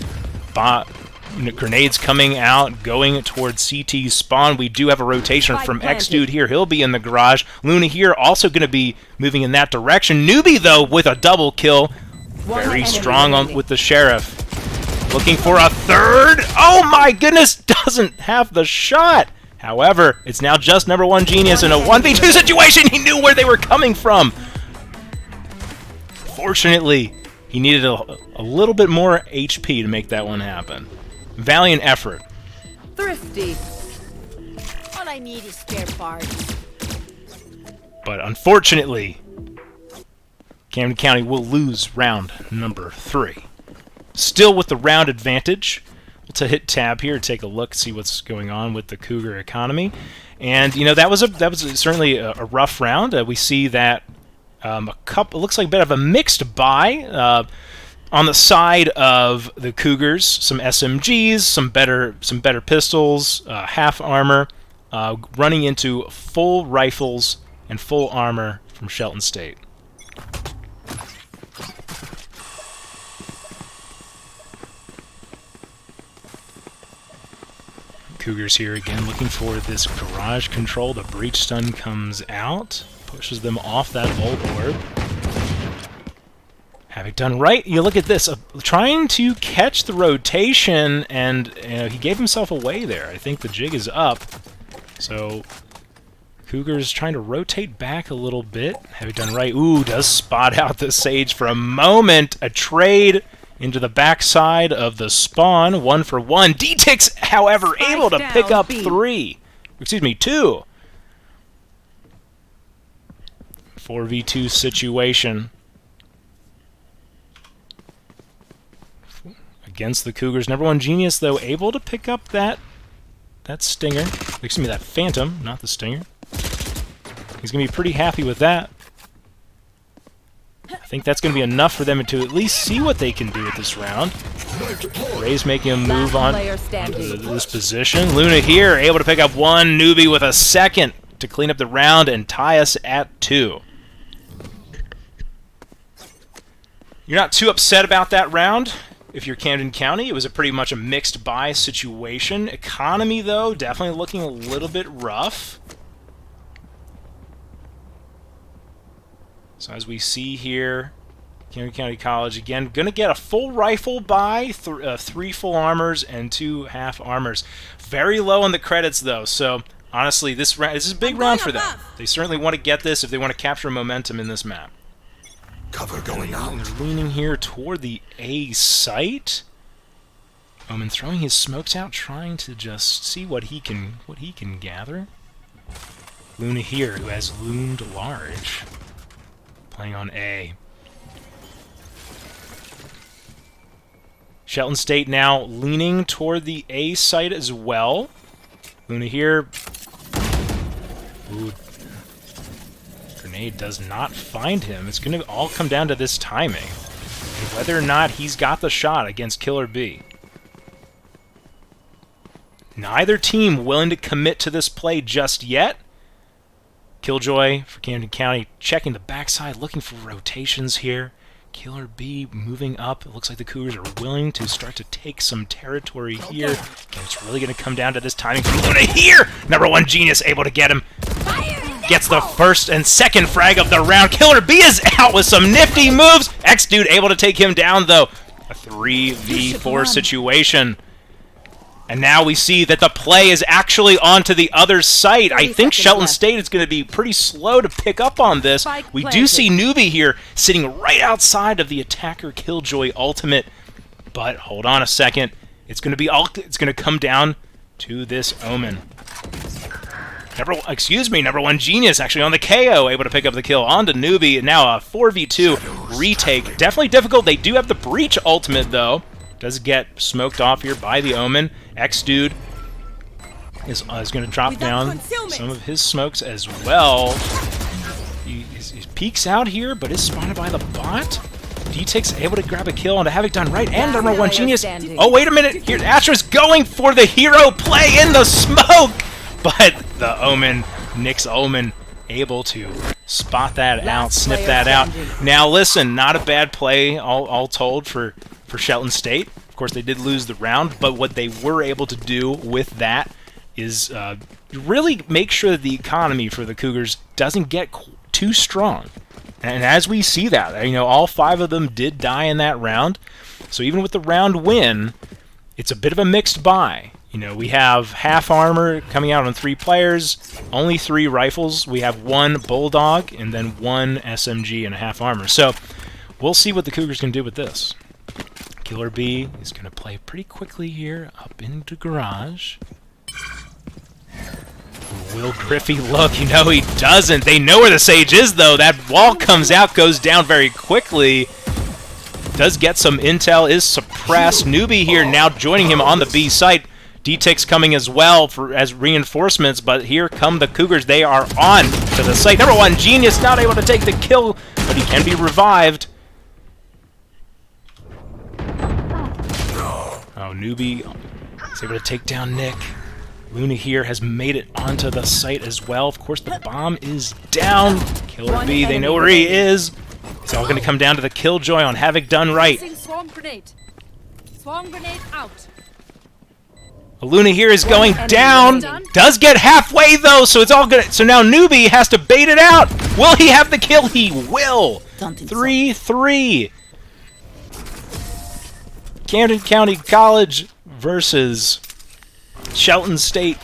Grenades coming out, going towards CT spawn. We do have a rotation from X-Dude here. He'll be in the garage. Luna here also going to be moving in that direction. Newbie, though, with a double kill. Very strong with the Sheriff. Looking for a third. Oh, my goodness. Doesn't have the shot. However, it's now just number 1 Genius in a 1v2 situation. He knew where they were coming from. Fortunately, he needed a little bit more HP to make that one happen. Valiant effort. Thrifty. All I need is spare parts. But unfortunately, Camden County will lose round number 3. Still with the round advantage. We'll hit tab here, take a look, see what's going on with the Cougar economy. And you know that was certainly a rough round. We see that it looks like a bit of a mixed buy. On the side of the Cougars, some SMGs, some better pistols, half armor, running into full rifles and full armor from Shelton State. Cougars here again looking for this garage control. The breach stun comes out, pushes them off that old orb. Have it done right. You look at this, trying to catch the rotation, and he gave himself away there. I think the jig is up. So Cougars trying to rotate back a little bit. Have it done right. Ooh, does spot out the Sage for a moment. A trade into the backside of the spawn. 1 for 1. D-Tix, however, able to pick up 2. 4v2 situation. Against the Cougars. Number 1 Genius, though, able to pick up that Stinger. Excuse me, that Phantom, not the Stinger. He's going to be pretty happy with that. I think that's going to be enough for them to at least see what they can do with this round. Ray's making a move onto this position. Luna here, able to pick up 1. Newbie with a second to clean up the round and tie us at 2. You're not too upset about that round. If you're Camden County, it was pretty much a mixed buy situation. Economy, though, definitely looking a little bit rough. So as we see here, Camden County College, again, going to get a full rifle buy, 3 full armors and 2 half armors. Very low on the credits, though, so honestly, this is a big round for them. They certainly want to get this if they want to capture momentum in this map. Cover going out. They're leaning here toward the A site. Omen throwing his smokes out, trying to just see what he can gather. Luna here, who has loomed large, playing on A. Shelton State now leaning toward the A site as well. Luna here. Ooh. Grenade does not find him. It's going to all come down to this timing. And whether or not he's got the shot against Killer B. Neither team willing to commit to this play just yet. Killjoy for Camden County checking the backside, looking for rotations here. Killer B moving up. It looks like the Cougars are willing to start to take some territory here. Again, it's really going to come down to this timing from Luna here. Number 1 Genius able to get him. Gets the first and second frag of the round. Killer B is out with some nifty moves. X-Dude able to take him down, though. A 3v4 situation. And now we see that the play is actually onto the other site. I think Shelton State is going to be pretty slow to pick up on this. We do see Newbie here sitting right outside of the attacker Killjoy ultimate. But hold on a second. It's going to come down to this Omen. Number 1 Genius actually on the KO, able to pick up the kill onto Newbie. Now a 4v2 retake. Definitely difficult. They do have the Breach ultimate, though. Does get smoked off here by the Omen. X-Dude is going to drop down some of his smokes as well. He peeks out here, but is spotted by the bot. D-Tick's able to grab a kill onto Havoc done right, and number 1 Genius. Oh, wait a minute. Here, Astra's going for the hero play in the smoke, but the Omen, Nick's Omen, able to spot that out, snip that out. Now, listen, not a bad play, all told, for Shelton State. Of course, they did lose the round, but what they were able to do with that is really make sure that the economy for the Cougars doesn't get too strong. And as we see that, all 5 of them did die in that round. So even with the round win, it's a bit of a mixed buy. We have half armor coming out on 3 players, only 3 rifles. We have 1 Bulldog and then 1 SMG and a half armor. So we'll see what the Cougars can do with this. Killer B is going to play pretty quickly here up into garage. Will Griffey look? He doesn't. They know where the Sage is, though. That wall comes out, goes down very quickly. Does get some intel, is suppressed. Newbie here now joining him on the B site. D-Tick's coming as well as reinforcements, but here come the Cougars. They are on to the site. Number 1 Genius not able to take the kill, but he can be revived. Oh, Newbie is able to take down Nick. Luna here has made it onto the site as well. Of course, the bomb is down. Killer B, they know where he is. It's all going to come down to the Killjoy on Havoc done right. Swarm grenade. Swarm grenade out. Luna here is going down. Does get halfway, though, so it's all good. So now Newbie has to bait it out. Will he have the kill? He will. 3-3. Camden County College versus Shelton State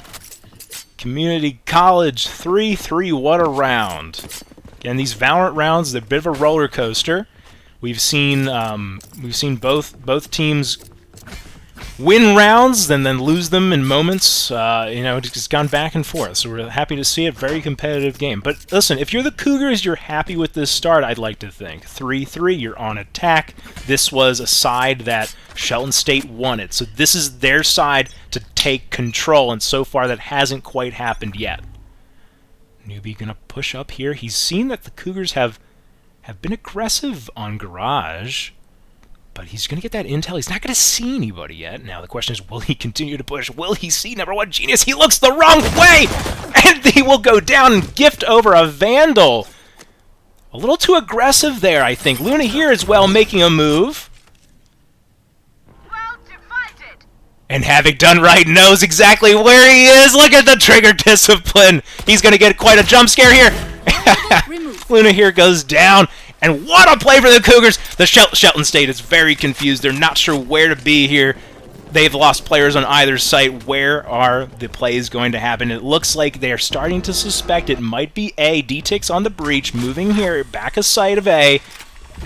Community College. 3-3. What a round! Again, these Valorant rounds, they're a bit of a roller coaster. We've seen both teams win rounds and then lose them in moments. It's gone back and forth. So we're happy to see it. Very competitive game. But listen, if you're the Cougars, you're happy with this start, I'd like to think. 3-3, you're on attack. This was a side that Shelton State wanted. So this is their side to take control, and so far that hasn't quite happened yet. Newbie gonna push up here. He's seen that the Cougars have been aggressive on Garage, but he's going to get that intel. He's not going to see anybody yet. Now the question is, will he continue to push? Will he see number 1 Genius? He looks the wrong way! And he will go down and gift over a Vandal. A little too aggressive there, I think. Luna here as well making a move. Well divided. And Havoc done right knows exactly where he is. Look at the trigger discipline. He's going to get quite a jump scare here. Luna here goes down. And what a play for the Cougars! The Shelton State is very confused. They're not sure where to be here. They've lost players on either site. Where are the plays going to happen? It looks like they're starting to suspect it might be A. D-Tick's on the breach, moving here back a side of A.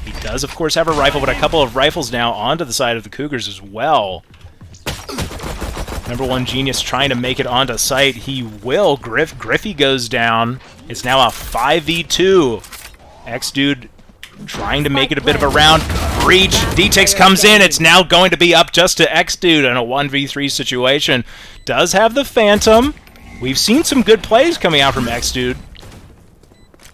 He does, of course, have a rifle, but a couple of rifles now onto the side of the Cougars as well. Number 1 Genius trying to make it onto site. He will. Griffey goes down. It's now a 5v2. X-Dude trying to make it a bit of a round. Breach. DTX comes in. It's now going to be up just to X-Dude in a 1v3 situation. Does have the Phantom. We've seen some good plays coming out from X-Dude.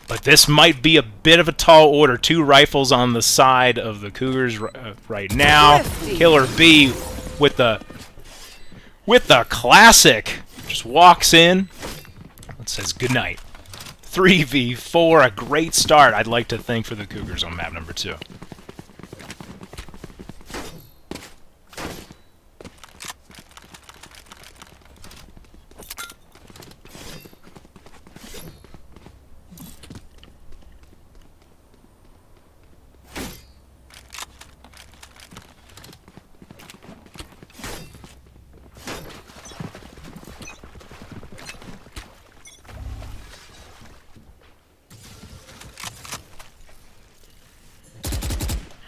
But this might be a bit of a tall order. 2 rifles on the side of the Cougars right now. Killer B with the classic. Just walks in and says goodnight. 3v4, a great start, I'd like to think, for the Cougars on map number 2.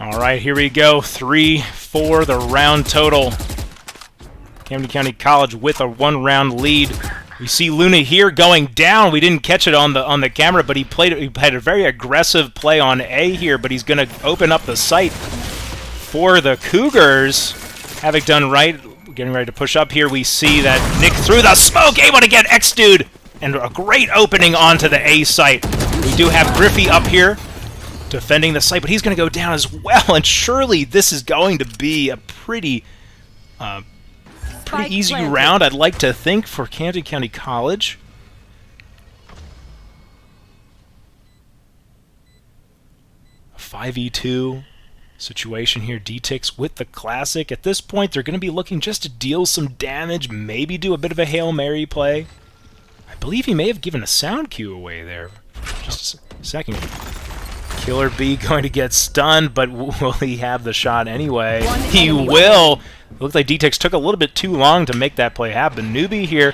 Alright, here we go. 3-4, the round total. Camden County College with a 1-round lead. We see Luna here going down. We didn't catch it on the camera, but he had a very aggressive play on A here, but he's going to open up the site for the Cougars. Havoc done right. Getting ready to push up here. We see that Nick through the smoke, able to get X-Dude, and a great opening onto the A site. We do have Griffey up here defending the site, but he's going to go down as well, and surely this is going to be a pretty easy round, I'd like to think, for Camden County College. A 5v2 situation here. DTX with the classic. At this point, they're going to be looking just to deal some damage, maybe do a bit of a Hail Mary play. I believe he may have given a sound cue away there. Just a second. Killer B going to get stunned, but will he have the shot anyway? He will! Looks like DTX took a little bit too long to make that play happen. Newbie here,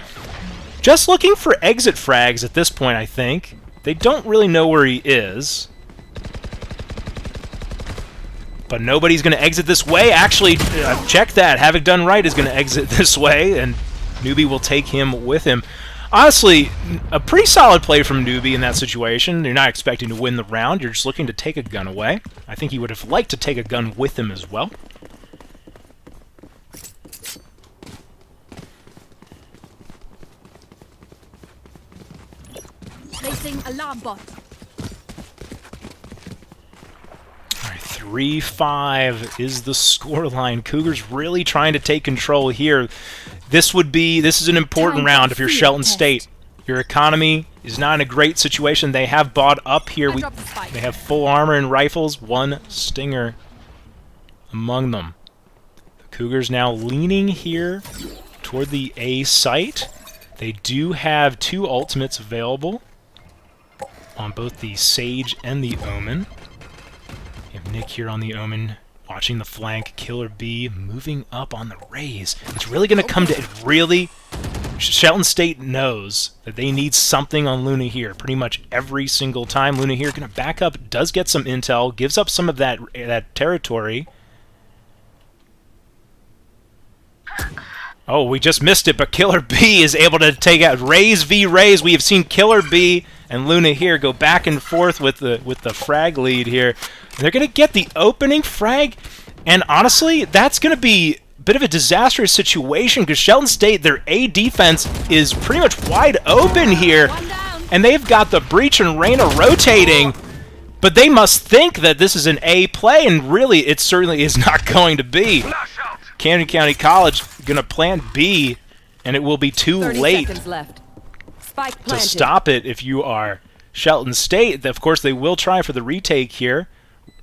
just looking for exit frags at this point, I think. They don't really know where he is. But nobody's going to exit this way. Actually, check that. Havoc done right is going to exit this way, and Newbie will take him with him. Honestly, a pretty solid play from Newbie in that situation. You're not expecting to win the round. You're just looking to take a gun away. I think he would have liked to take a gun with him as well. Placing alarm bot. All right, 3-5 is the scoreline. Cougars really trying to take control here. This is an important round if you're Shelton State. Your economy is not in a great situation. They have bought up here. They have full armor and rifles, 1 stinger among them. The Cougars now leaning here toward the A site. They do have 2 ultimates available on both the Sage and the Omen. You have Nick here on the Omen, watching the flank. Killer B moving up on the Raze. It's really going to come to Shelton State knows that they need something on Luna here pretty much every single time. Luna here going to back up, does get some intel, gives up some of that territory. Oh, we just missed it, but Killer B is able to take out Raze v. Raze. We have seen Killer B and Luna here go back and forth with the frag lead here. And they're going to get the opening frag, and honestly, that's going to be a bit of a disastrous situation because Shelton State, their A defense is pretty much wide open here, and they've got the Breach and Reyna rotating, but they must think that this is an A play, and really, it certainly is not going to be. Camden County College going to plant B, and it will be too 30 late seconds left. Spike to planted. stop it if you are Shelton State. Of course, they will try for the retake here.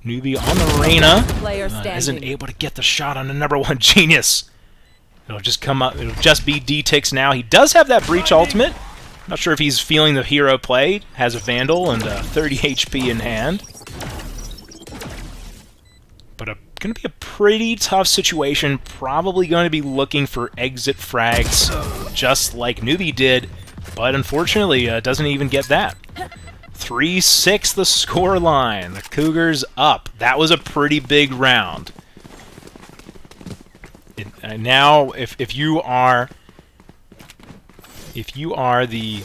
Newbie on the Reyna isn't able to get the shot on the #1 Genius. It'll just come up. It'll just be DTX now. He does have that Breach ultimate. Not sure if he's feeling the hero play. Has a Vandal and 30 HP in hand. But going to be a pretty tough situation. Probably going to be looking for exit frags, just like Newbie did. But unfortunately, doesn't even get that. 3-6 the score line. The Cougars up. That was a pretty big round. And now, if you are the,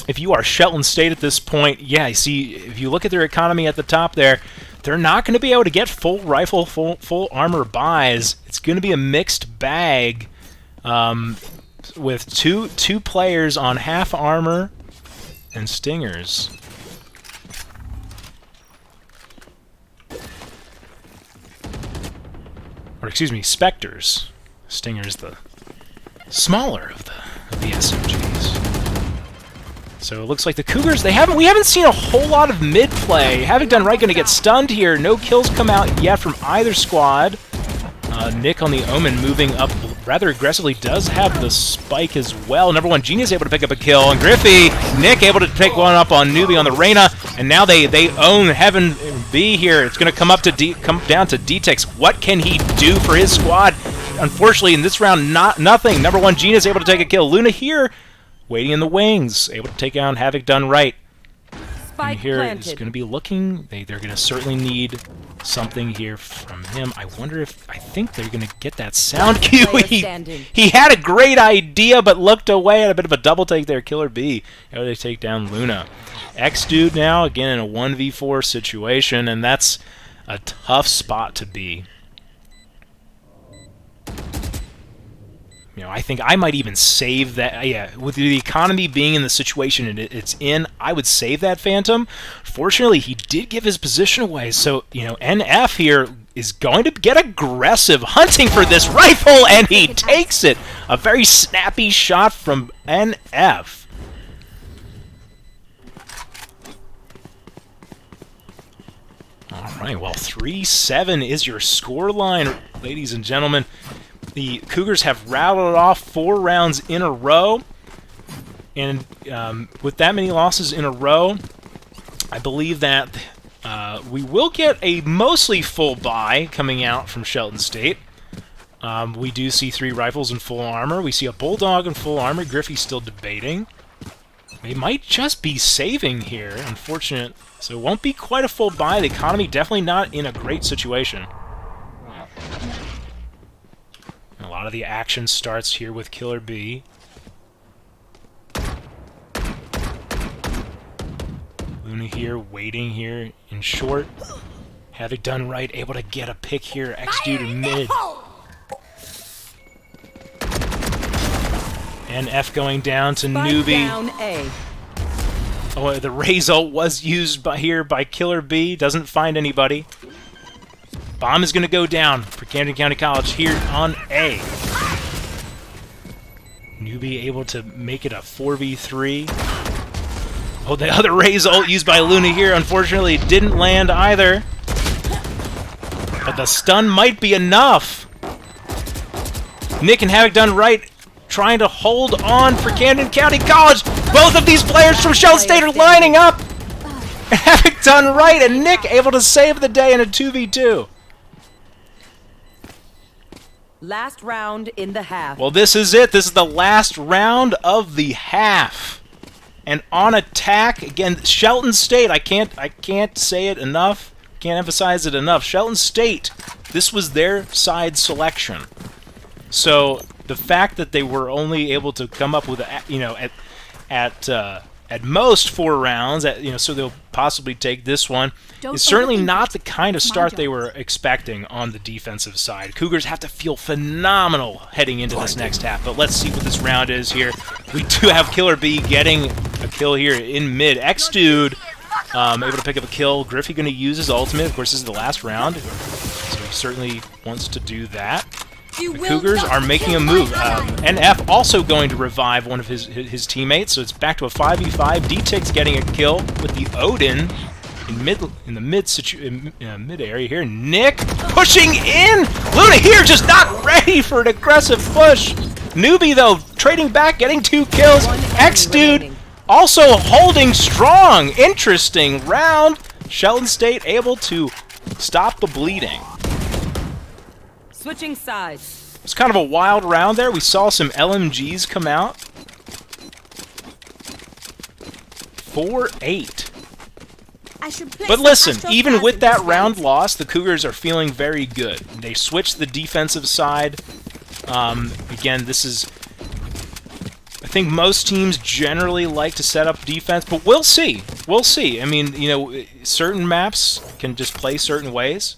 if you are Shelton State at this point, yeah, you see, if you look at their economy at the top there, they're not going to be able to get full rifle, full armor buys. It's going to be a mixed bag with two players on half armor and stingers. Or excuse me, specters. Stinger's the smaller of the SMGs. So it looks like the Cougars, we haven't seen a whole lot of mid play. Havoc Done Right going to get stunned here. No kills come out yet from either squad. Nick on the Omen moving up rather aggressively, does have the spike as well. Number one, Genius able to pick up a kill, and Griffey, Nick able to take one up on Newbie on the Reyna, and now they own Heaven B here. It's going to come down to D-Tex. What can he do for his squad? Unfortunately, in this round, nothing. Number one, Genius able to take a kill. Luna here, waiting in the wings, able to take down Havoc Done Right. And here is going to be looking. They're going to certainly need something here from him. I think they're going to get that sound cue. He had a great idea, but looked away at a bit of a double take there. Killer B able to take down Luna. X-Dude now, again, in a 1v4 situation, and that's a tough spot to be. You know, I think I might even save that. Yeah, with the economy being in the situation it's in, I would save that Phantom. Fortunately, he did give his position away, so, you know, NF here is going to get aggressive, hunting for this rifle, and he takes it. A very snappy shot from NF. Alright, well, 3-7 is your scoreline, ladies and gentlemen. The Cougars have rattled off 4 rounds in a row, and with that many losses in a row, I believe that we will get a mostly full buy coming out from Shelton State. We do see 3 rifles in full armor. We see a Bulldog in full armor. Griffey's still debating. They might just be saving here, unfortunate. So it won't be quite a full buy. The economy definitely not in a great situation. A lot of the action starts here with Killer B. Luna here, waiting here in short. Havoc Done Right, able to get a pick here. X-Dude in mid. NF going down to Newbie. Oh, the Raze ult was used by Killer B. Doesn't find anybody. Bomb is going to go down for Camden County College here on A. Newbie able to make it a 4v3. Oh, the other Raze ult used by Luna here, unfortunately, didn't land either. But the stun might be enough. Nick and Havoc Done Right trying to hold on for Camden County College. Both of these players from Shelton State are lining up. Havoc Done Right and Nick able to save the day in a 2v2. Last round in the half. Well, this is it. This is the last round of the half. And on attack, again, Shelton State, I can't say it enough, can't emphasize it enough. Shelton State, this was their side selection. So the fact that they were only able to come up with, you know, at most 4 rounds, so they'll possibly take this one, is certainly not the kind of start they were expecting on the defensive side. Cougars have to feel phenomenal heading into this next half, but let's see what this round is here. We do have Killer B getting a kill here in mid. X-Dude able to pick up a kill. Griffey going to use his ultimate. Of course, this is the last round, so he certainly wants to do that. The Cougars are making a move. NF also going to revive one of his teammates, so it's back to a 5v5. D-Tix getting a kill with the Odin in the mid area here. Nick pushing in. Luna here just not ready for an aggressive push. Newbie though trading back, getting 2 kills. X-Dude also holding strong. Interesting round. Shelton State able to stop the bleeding. Switching sides. It's kind of a wild round there. We saw some LMGs come out. 4-8. But listen, even with that round loss, the Cougars are feeling very good. They switched the defensive side. Again, this is... think most teams generally like to set up defense, but we'll see. We'll see. I mean, you know, certain maps can just play certain ways.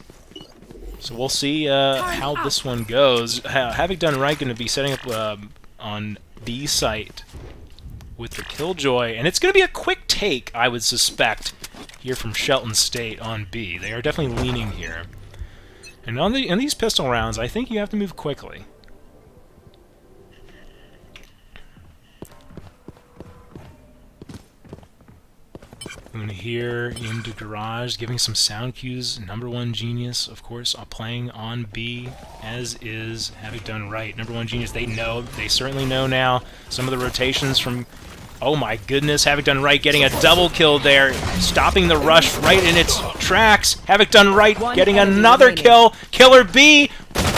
So we'll see how this one goes. Having done right, going to be setting up on B site with the Killjoy, and it's going to be a quick take, I would suspect, here from Shelton State on B. They are definitely leaning here. And on these pistol rounds, I think you have to move quickly. Luna here into garage, giving some sound cues. Number one Genius, of course, playing on B, as is Having Done Right. Number one Genius, they know, they certainly know now some of the rotations from. Oh my goodness, Having Done Right getting a double kill there, stopping the rush right in its tracks. Having Done Right getting another kill. Killer B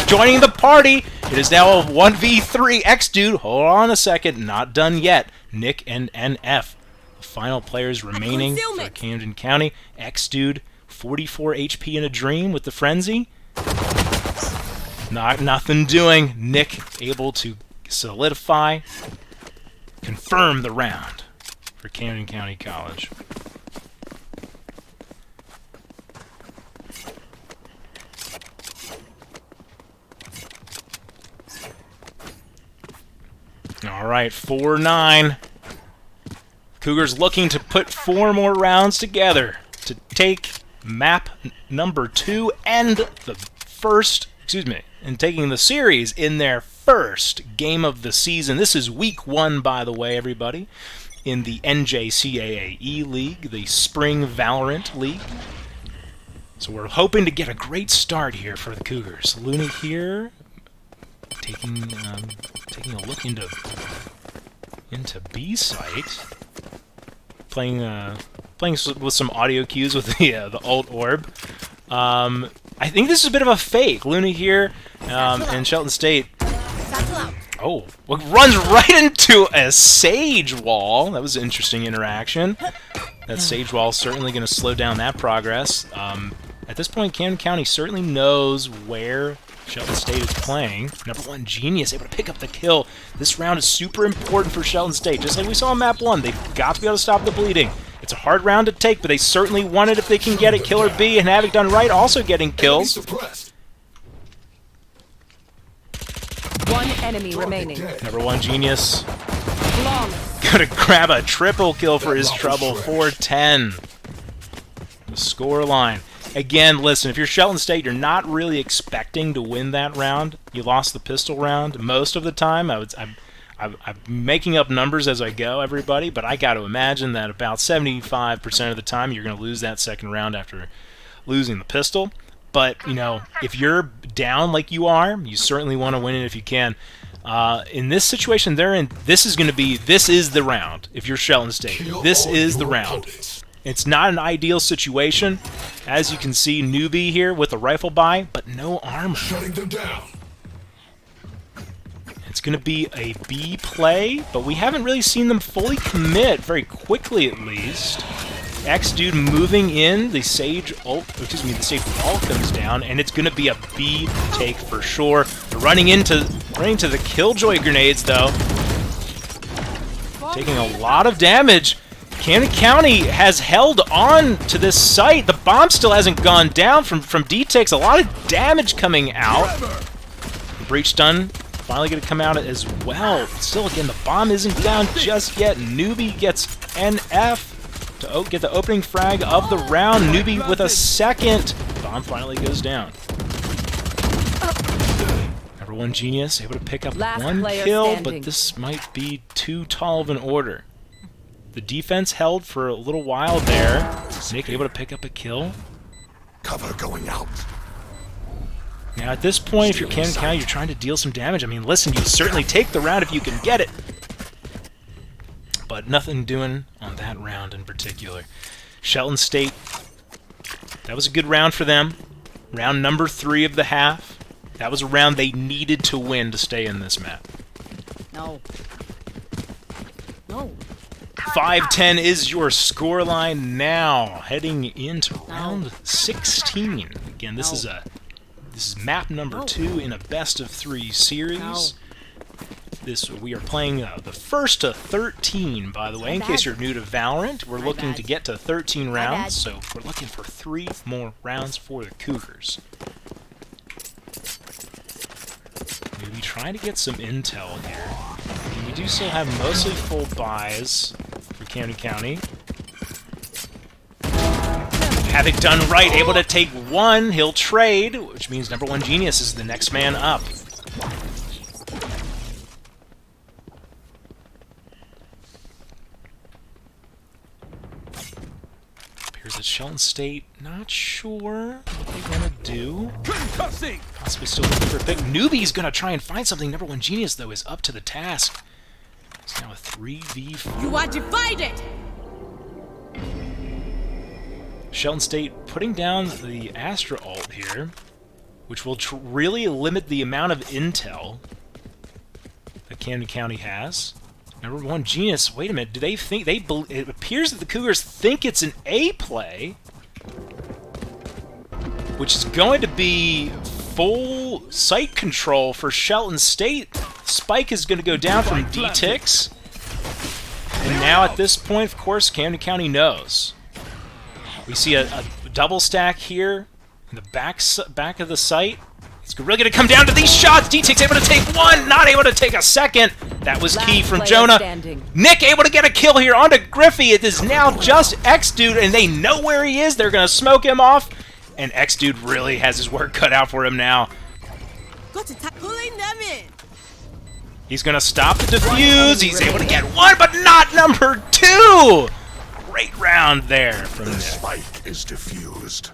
joining the party. It is now a 1v3. X-Dude, hold on a second, not done yet. Nick and NF. Final players remaining for Camden County. X-Dude, 44 HP in a dream with the frenzy. Nothing doing. Nick able to solidify, confirm the round for Camden County College. All right, 4-9. Cougars looking to put 4 more rounds together to take map number 2 and the first, and taking the series in their first game of the season. This is week 1, by the way, everybody, in the NJCAAE League, the Spring Valorant League. So we're hoping to get a great start here for the Cougars. Luna here, taking a look into B site. Playing with some audio cues with the alt orb. I think this is a bit of a fake. Luna here and Shelton State. Oh, well, runs right into a Sage wall. That was an interesting interaction. That Sage wall is certainly going to slow down that progress. At this point, Camden County certainly knows where Shelton State is playing. Number one Genius able to pick up the kill. This round is super important for Shelton State. Just like we saw in map 1, they've got to be able to stop the bleeding. It's a hard round to take, but they certainly want it if they can get it. Killer B and Having Done Right also getting kills. One enemy remaining. Number one Genius gonna grab a triple kill for his trouble. 4-10. The score line. Again, listen, if you're Shelton State, you're not really expecting to win that round. You lost the pistol round most of the time. I'm making up numbers as I go, everybody, but I got to imagine that about 75% of the time you're going to lose that second round after losing the pistol. But, you know, if you're down like you are, you certainly want to win it if you can. In this situation they're in, this is the round. If you're Shelton State, this is the round. It's not an ideal situation. As you can see, newbie here with a rifle buy, but no armor. Shutting them down. It's going to be a B play, but we haven't really seen them fully commit, very quickly at least. X-Dude moving in, the Sage ult, the Sage wall comes down, and it's going to be a B take for sure. They're running into the Killjoy grenades, though. Taking a lot of damage. Camden County has held on to this site. The bomb still hasn't gone down from D-Takes. A lot of damage coming out. Breach stun finally going to come out as well. Still, again, the bomb isn't down just yet. Newbie gets NF to get the opening frag of the round. Newbie with a second. Bomb finally goes down. Number one Genius able to pick up one kill, but this might be too tall of an order. The defense held for a little while there. Nick able to pick up a kill. Cover going out. Now at this point, if you're Camden County, you're trying to deal some damage. I mean, listen, you certainly take the round if you can get it. But nothing doing on that round in particular. Shelton State, that was a good round for them. Round number 3 of the half. That was a round they needed to win to stay in this map. No. 5-10 is your scoreline now, heading into round 16. Again, this is map number 2 in a best-of-3 series. We are playing the first to 13, by the way. In case you're new to Valorant, we're looking to get to 13 rounds, so we're looking for 3 more rounds for the Cougars. We'll be trying to get some intel here. And we do still have mostly full buys for Camden County. Havoc done right, able to take one. He'll trade, which means number 1 Genius is the next man up. Appears that Shelton State, not sure what they want to do. Possibly still looking for a pick. Newbie's going to try and find something. Number 1 Genius, though, is up to the task. It's now a 3v4. You are divided! Shelton State putting down the Astra ult here, which will really limit the amount of intel that Camden County has. Number 1 Genius, wait a minute, do they think it appears that the Cougars think it's an A play, which is going to be full site control for Shelton State. Spike is going to go down from D-Tix. And now at this point, of course, Camden County knows. We see a double stack here in the back of the site. It's really going to come down to these shots. D-Tix able to take one, not able to take a second. That was key from Jonah. Standing. Nick able to get a kill here onto Griffey. It is now just X-Dude, and they know where he is. They're going to smoke him off. And X-Dude really has his work cut out for him now. Got to pulling them in. He's going to stop the defuse. He's able to get one, but not number 2. Great round there from The Nick. spike is diffused.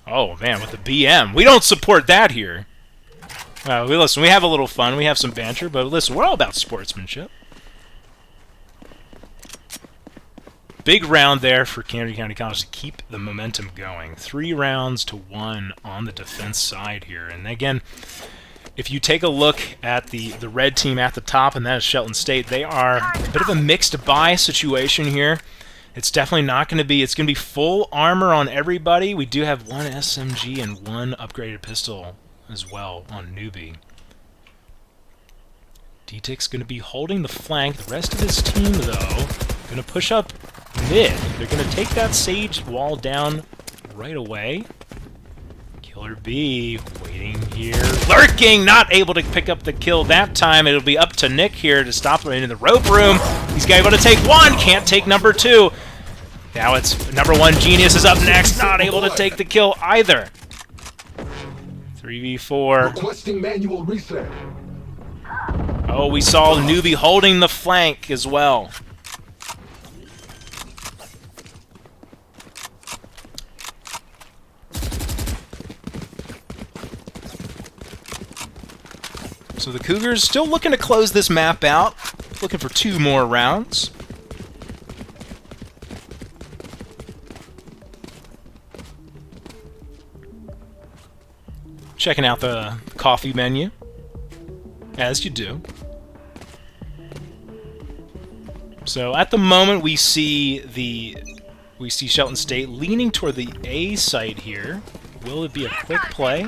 Oh, man, with the BM. We don't support that here. Listen, we have a little fun. We have some banter, but listen, we're all about sportsmanship. Big round there for Camden County College to keep the momentum going. 3 rounds to 1 on the defense side here. And again, if you take a look at the red team at the top, and that is Shelton State, they are a bit of a mixed buy situation here. It's definitely not going to be, it's going to be full armor on everybody. We do have 1 SMG and 1 upgraded pistol as well on Newbie. D-Tix going to be holding the flank. The rest of his team, though, going to push up mid. They're going to take that Sage wall down right away. Killer B waiting here. Lurking! Not able to pick up the kill that time. It'll be up to Nick here to stop him in the rope room. He's able to take 1. Can't take number 2. Now it's number 1 Genius is up next. Not able to take the kill either. 3v4. Requesting manual reset. Oh, we saw Newbie holding the flank as well. So the Cougars still looking to close this map out, looking for 2 more rounds. Checking out the coffee menu, as you do. So at the moment we see Shelton State leaning toward the A site here. Will it be a quick play?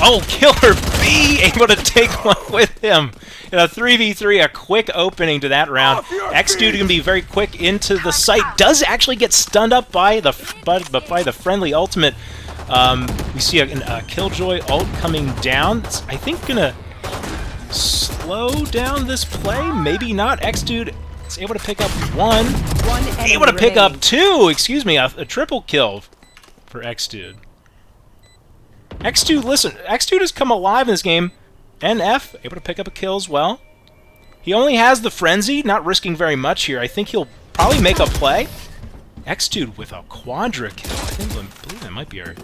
Oh, Killer B able to take one with him. In a 3v3, a quick opening to that round. X-Dude can be very quick into the site. Does actually get stunned up by the friendly ultimate. We see a Killjoy ult coming down. It's, I think, gonna slow down this play. Maybe not. X-Dude is able to pick up 1. Able to pick up 2. Excuse me, a triple kill for X-Dude. X-Dude, listen, X-Dude has come alive in this game. NF, able to pick up a kill as well. He only has the Frenzy, not risking very much here. I think he'll probably make a play. X-Dude with a quadra kill. I believe that might be our...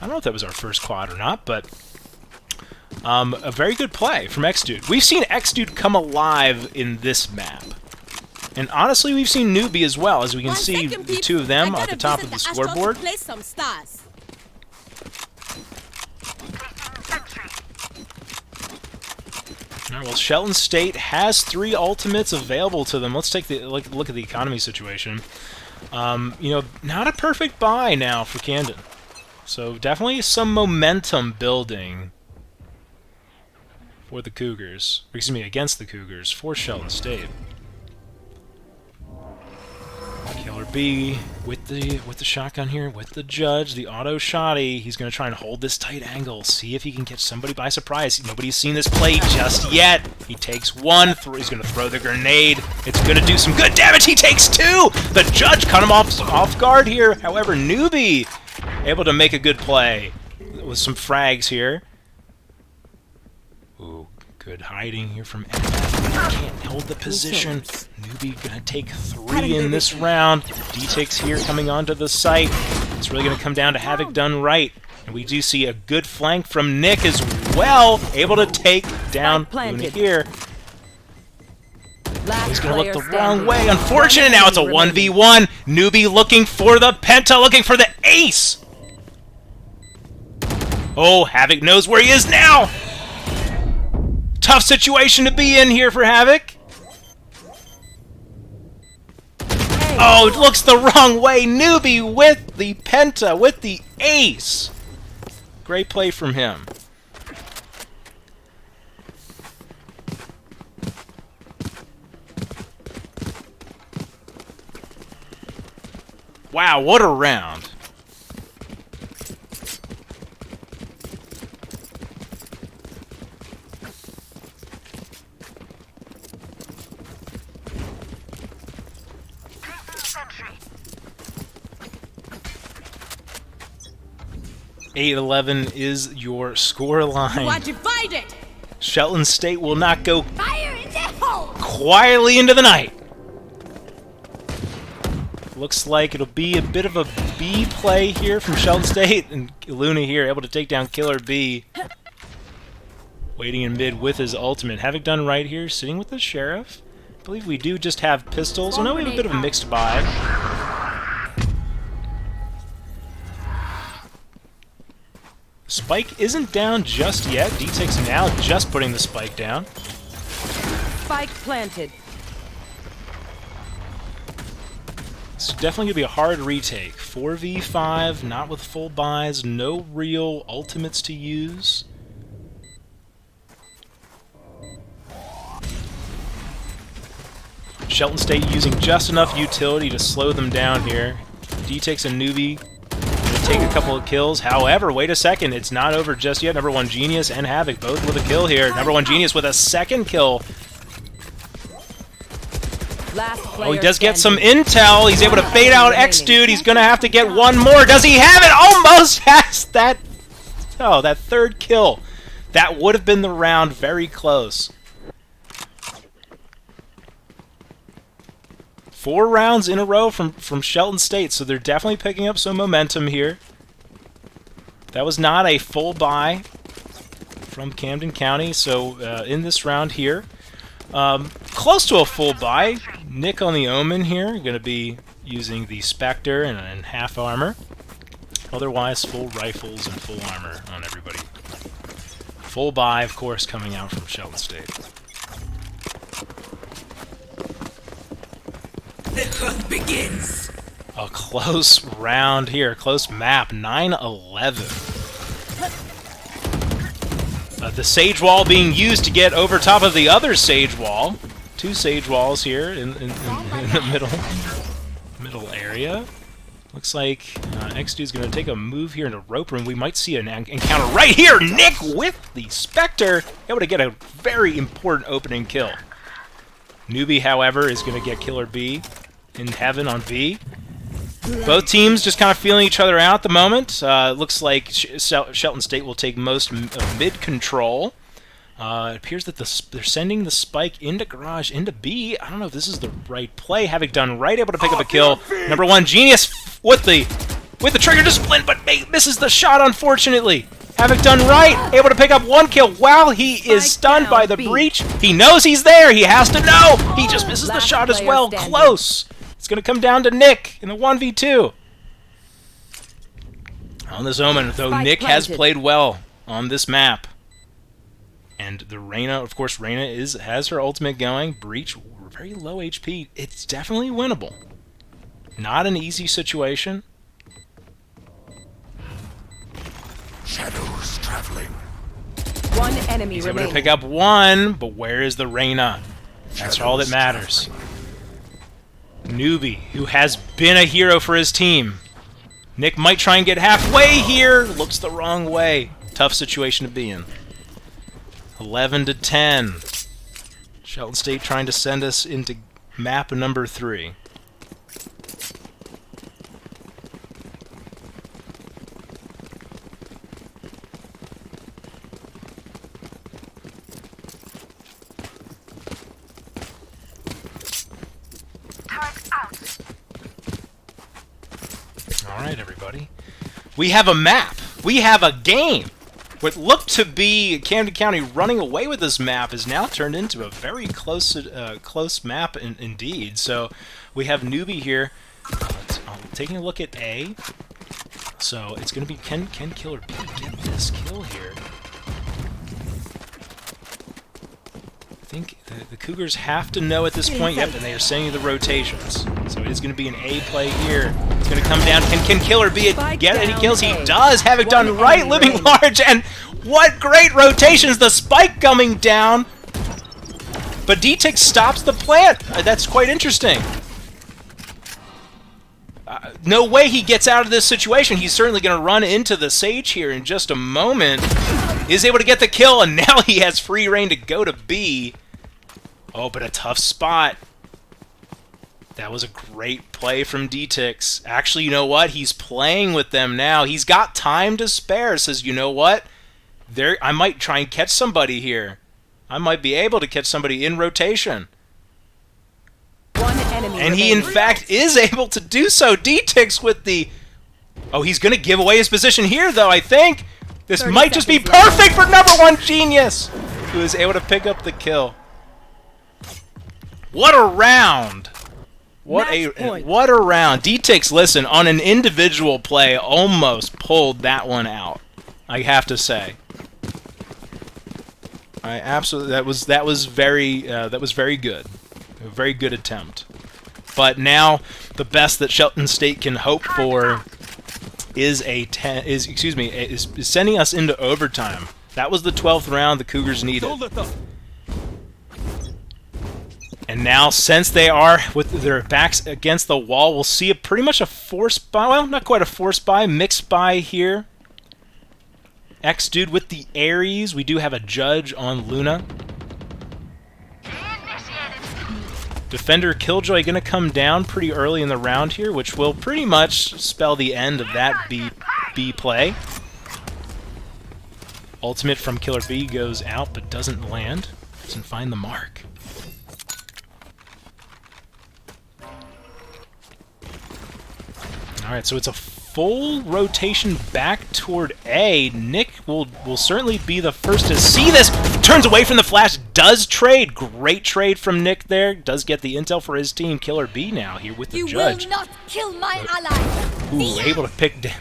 I don't know if that was our first quad or not, but... a very good play from X-Dude. We've seen X-Dude come alive in this map. And honestly, we've seen Newbie as well, as we can see the 2 of them at the top of the scoreboard. Play some stars. All right, well, Shelton State has 3 ultimates available to them. Let's take a look at the economy situation. You know, not a perfect buy now for Camden. So definitely some momentum building for the Cougars. Or, excuse me, against the Cougars for Shelton State. Killer B with the shotgun here, with the judge, the auto shotty. He's going to try and hold this tight angle, see if he can catch somebody by surprise. Nobody's seen this play just yet. He takes one, he's going to throw the grenade. It's going to do some good damage. He takes two. The judge cut him off guard here. However, Newbie able to make a good play with some frags here. Ooh, good hiding here from NF. Can't hold the position. Newbie gonna take 3 in this round. D-Tix here coming onto the site. It's really gonna come down to Havoc done right. And we do see a good flank from Nick as well. Able to take down Luna here. He's gonna look the wrong way. Unfortunate, now it's a 1v1. Newbie looking for the Penta, looking for the ace. Oh, Havoc knows where he is now. Tough situation to be in here for Havoc. Oh, it looks the wrong way. Newbie with the Penta, with the ace. Great play from him. Wow, what a round. (8-11) is your score line. You are divided. Shelton State will not go Fire in the hole. quietly into the night. Looks like it'll be a bit of a B play here from Shelton State, and Luna here able to take down Killer B. Waiting in mid with his ultimate. Havoc done right here, sitting with the Sheriff. I believe we do just have pistols. I know we have a bit of a mixed buy. Spike isn't down just yet. D-Tix now just putting the spike down. Spike planted. It's definitely going to be a hard retake. 4v5, not with full buys, no real ultimates to use. Shelton State using just enough utility to slow them down here. D-Tix and Newbie take a couple of kills. However, wait a second, it's not over just yet. Number 1 Genius and Havoc both with a kill here. Number 1 Genius with a second kill. Oh, he does get some intel. He's able to bait out X-Dude. He's going to have to get one more. Does he have it? Almost has that. Oh, that third kill. That would have been the round. Very close. 4 rounds in a row from Shelton State, so they're definitely picking up some momentum here. That was not a full buy from Camden County, so in this round here, close to a full buy. Nick on the Omen here, going to be using the Spectre and half armor. Otherwise, full rifles and full armor on everybody. Full buy, of course, coming out from Shelton State. The hunt begins. A close round here, close map, 9-11. The Sage Wall being used to get over top of the other Sage Wall. 2 Sage Walls here in the middle area. Looks like X-Dude's going to take a move here into Rope Room. We might see an encounter right here. Nick with the Spectre, able to get a very important opening kill. Newbie, however, is going to get Killer B in heaven on B. Both teams just kind of feeling each other out at the moment. Looks like Shelton State will take most of mid control. It appears that they're sending the spike into garage, into B. I don't know if this is the right play. Havoc done right, able to pick up a kill. Number 1 Genius with the trigger discipline, but misses the shot, unfortunately. Havoc done right, able to pick up 1 kill while he is stunned by the breach. He knows he's there, he has to know. He just misses the shot as well, close. It's going to come down to Nick in the 1v2. On this Omen, though, Nick has played well on this map. And the Reyna, of course, Reyna has her ultimate going. Breach, very low HP. It's definitely winnable. Not an easy situation. Shadows traveling. One enemy He's able to remaining. pick up one, but where is the Reyna? That's all that matters. Newbie, who has been a hero for his team. Nick might try and get halfway here. Looks the wrong way. Tough situation to be in. 11 to 10. Shelton State trying to send us into map number 3. Alright, everybody. We have a map. We have a game. What looked to be Camden County running away with this map is now turned into a very close map indeed. So we have Newbie here taking a look at A. So it's going to be can Killer B get this kill here? I think the Cougars have to know at this point. Yep, and they are sending the rotations. So it is going to be an A play here. It's going to come down. Can Killer B get any kills? He does. Have it done right. Living large. And what great rotations. The spike coming down. But D-Tick stops the plant. That's quite interesting. No way he gets out of this situation. He's certainly going to run into the Sage here in just a moment. Is able to get the kill, and now he has free reign to go to B. Oh, but a tough spot. That was a great play from D-Tix. Actually, you know what? He's playing with them now. He's got time to spare. Says, you know what? I might try and catch somebody here. I might be able to catch somebody in rotation. One enemy And he, in fact, is able to do so. D-Tix with the... Oh, he's going to give away his position here, though, I think. This might just be perfect for number 1 Genius, who is able to pick up the kill. What a round! What a round! D-Tix, listen, on an individual play, almost pulled that one out. I have to say. I absolutely that was very good. A very good attempt. But now the best that Shelton State can hope for is sending us into overtime. That was the 12th round the Cougars needed. And now, since they are with their backs against the wall, we'll see pretty much a forced buy. Well, not quite a forced buy, mixed buy here. X-Dude with the Ares. We do have a judge on Luna. Defender Killjoy going to come down pretty early in the round here, which will pretty much spell the end of that B play. Ultimate from Killer B goes out, but doesn't land. Doesn't find the mark. Alright, so it's a full rotation back toward A. Nick will certainly be the first to see this. Turns away from the flash, does trade. Great trade from Nick there. Does get the intel for his team. Killer B now here with the judge. You will not kill my ally. Ooh, able to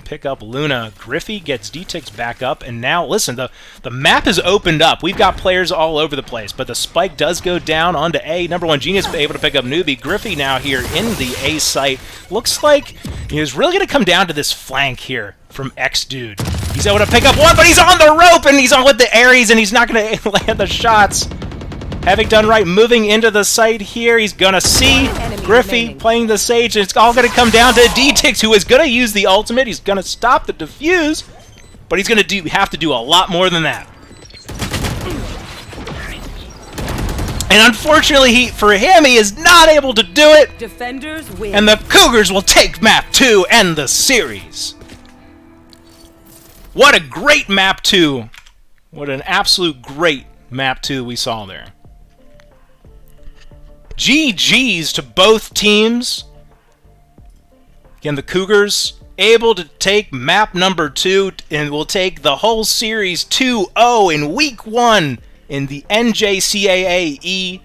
pick up Luna. Griffey gets D-Tix back up, and now, listen, the map has opened up. We've got players all over the place, but the spike does go down onto A. Number 1 Genius able to pick up Newbie. Griffey now here in the A site. Looks like he's really going to come down to this flank here from X-Dude. He's able to pick up one, but he's on the rope, and he's on with the Ares, and he's not going to land the shots. Having done right, moving into the site here, he's going to see Griffey playing the Sage, and it's all going to come down to D-Tix, who is going to use the ultimate. He's going to stop the defuse, but he's going to have to do a lot more than that. And unfortunately, for him, he is not able to do it. Defenders win. And the Cougars will take map 2 and the series. What a great map 2. What an absolute great map 2 we saw there. GG's to both teams. Again, the Cougars able to take map number 2 and will take the whole series 2-0 in week 1 in the NJCAAE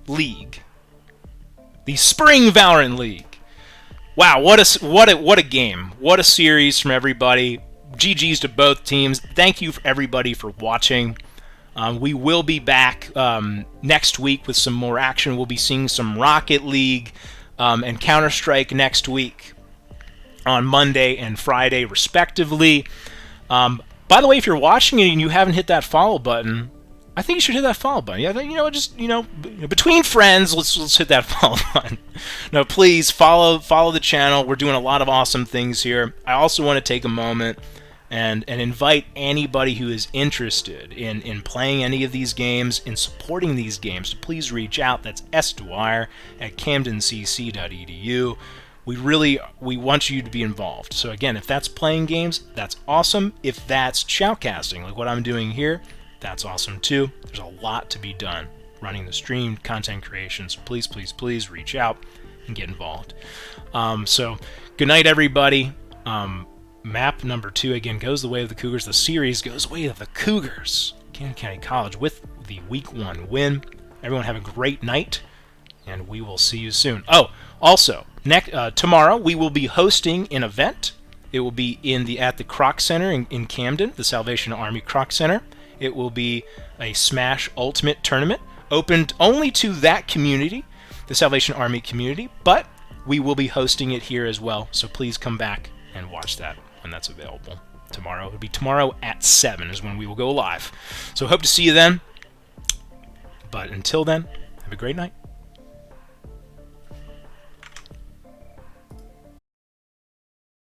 League. The Spring Valorant League. Wow, what a game. What a series from everybody. GG's to both teams. Thank you for everybody for watching. We will be back next week with some more action. We'll be seeing some Rocket League and Counter-Strike next week on Monday and Friday, respectively. By the way, if you're watching it and you haven't hit that follow button, I think you should hit that follow button. Yeah, you know, just between friends, let's hit that follow button. No, please follow the channel. We're doing a lot of awesome things here. I also want to take a moment and invite anybody who is interested in playing any of these games, in supporting these games, to please reach out. That's sdwyer@camdencc.edu. We want you to be involved. So again, if that's playing games, that's awesome. If that's shoutcasting, like what I'm doing here, that's awesome too. There's a lot to be done running the stream, content creation. So please, please, please reach out and get involved. So good night, everybody. Map number 2 again goes the way of the Cougars. The series goes the way of the Cougars. Camden County College with the Week 1 win. Everyone have a great night, and we will see you soon. Oh, also, tomorrow we will be hosting an event. It will be at the Kroc Center in Camden, the Salvation Army Kroc Center. It will be a Smash Ultimate tournament, opened only to that community, the Salvation Army community, but we will be hosting it here as well. So please come back and watch that when that's available. Tomorrow, it'll be tomorrow at 7 is when we will go live. So hope to see you then. But until then, have a great night.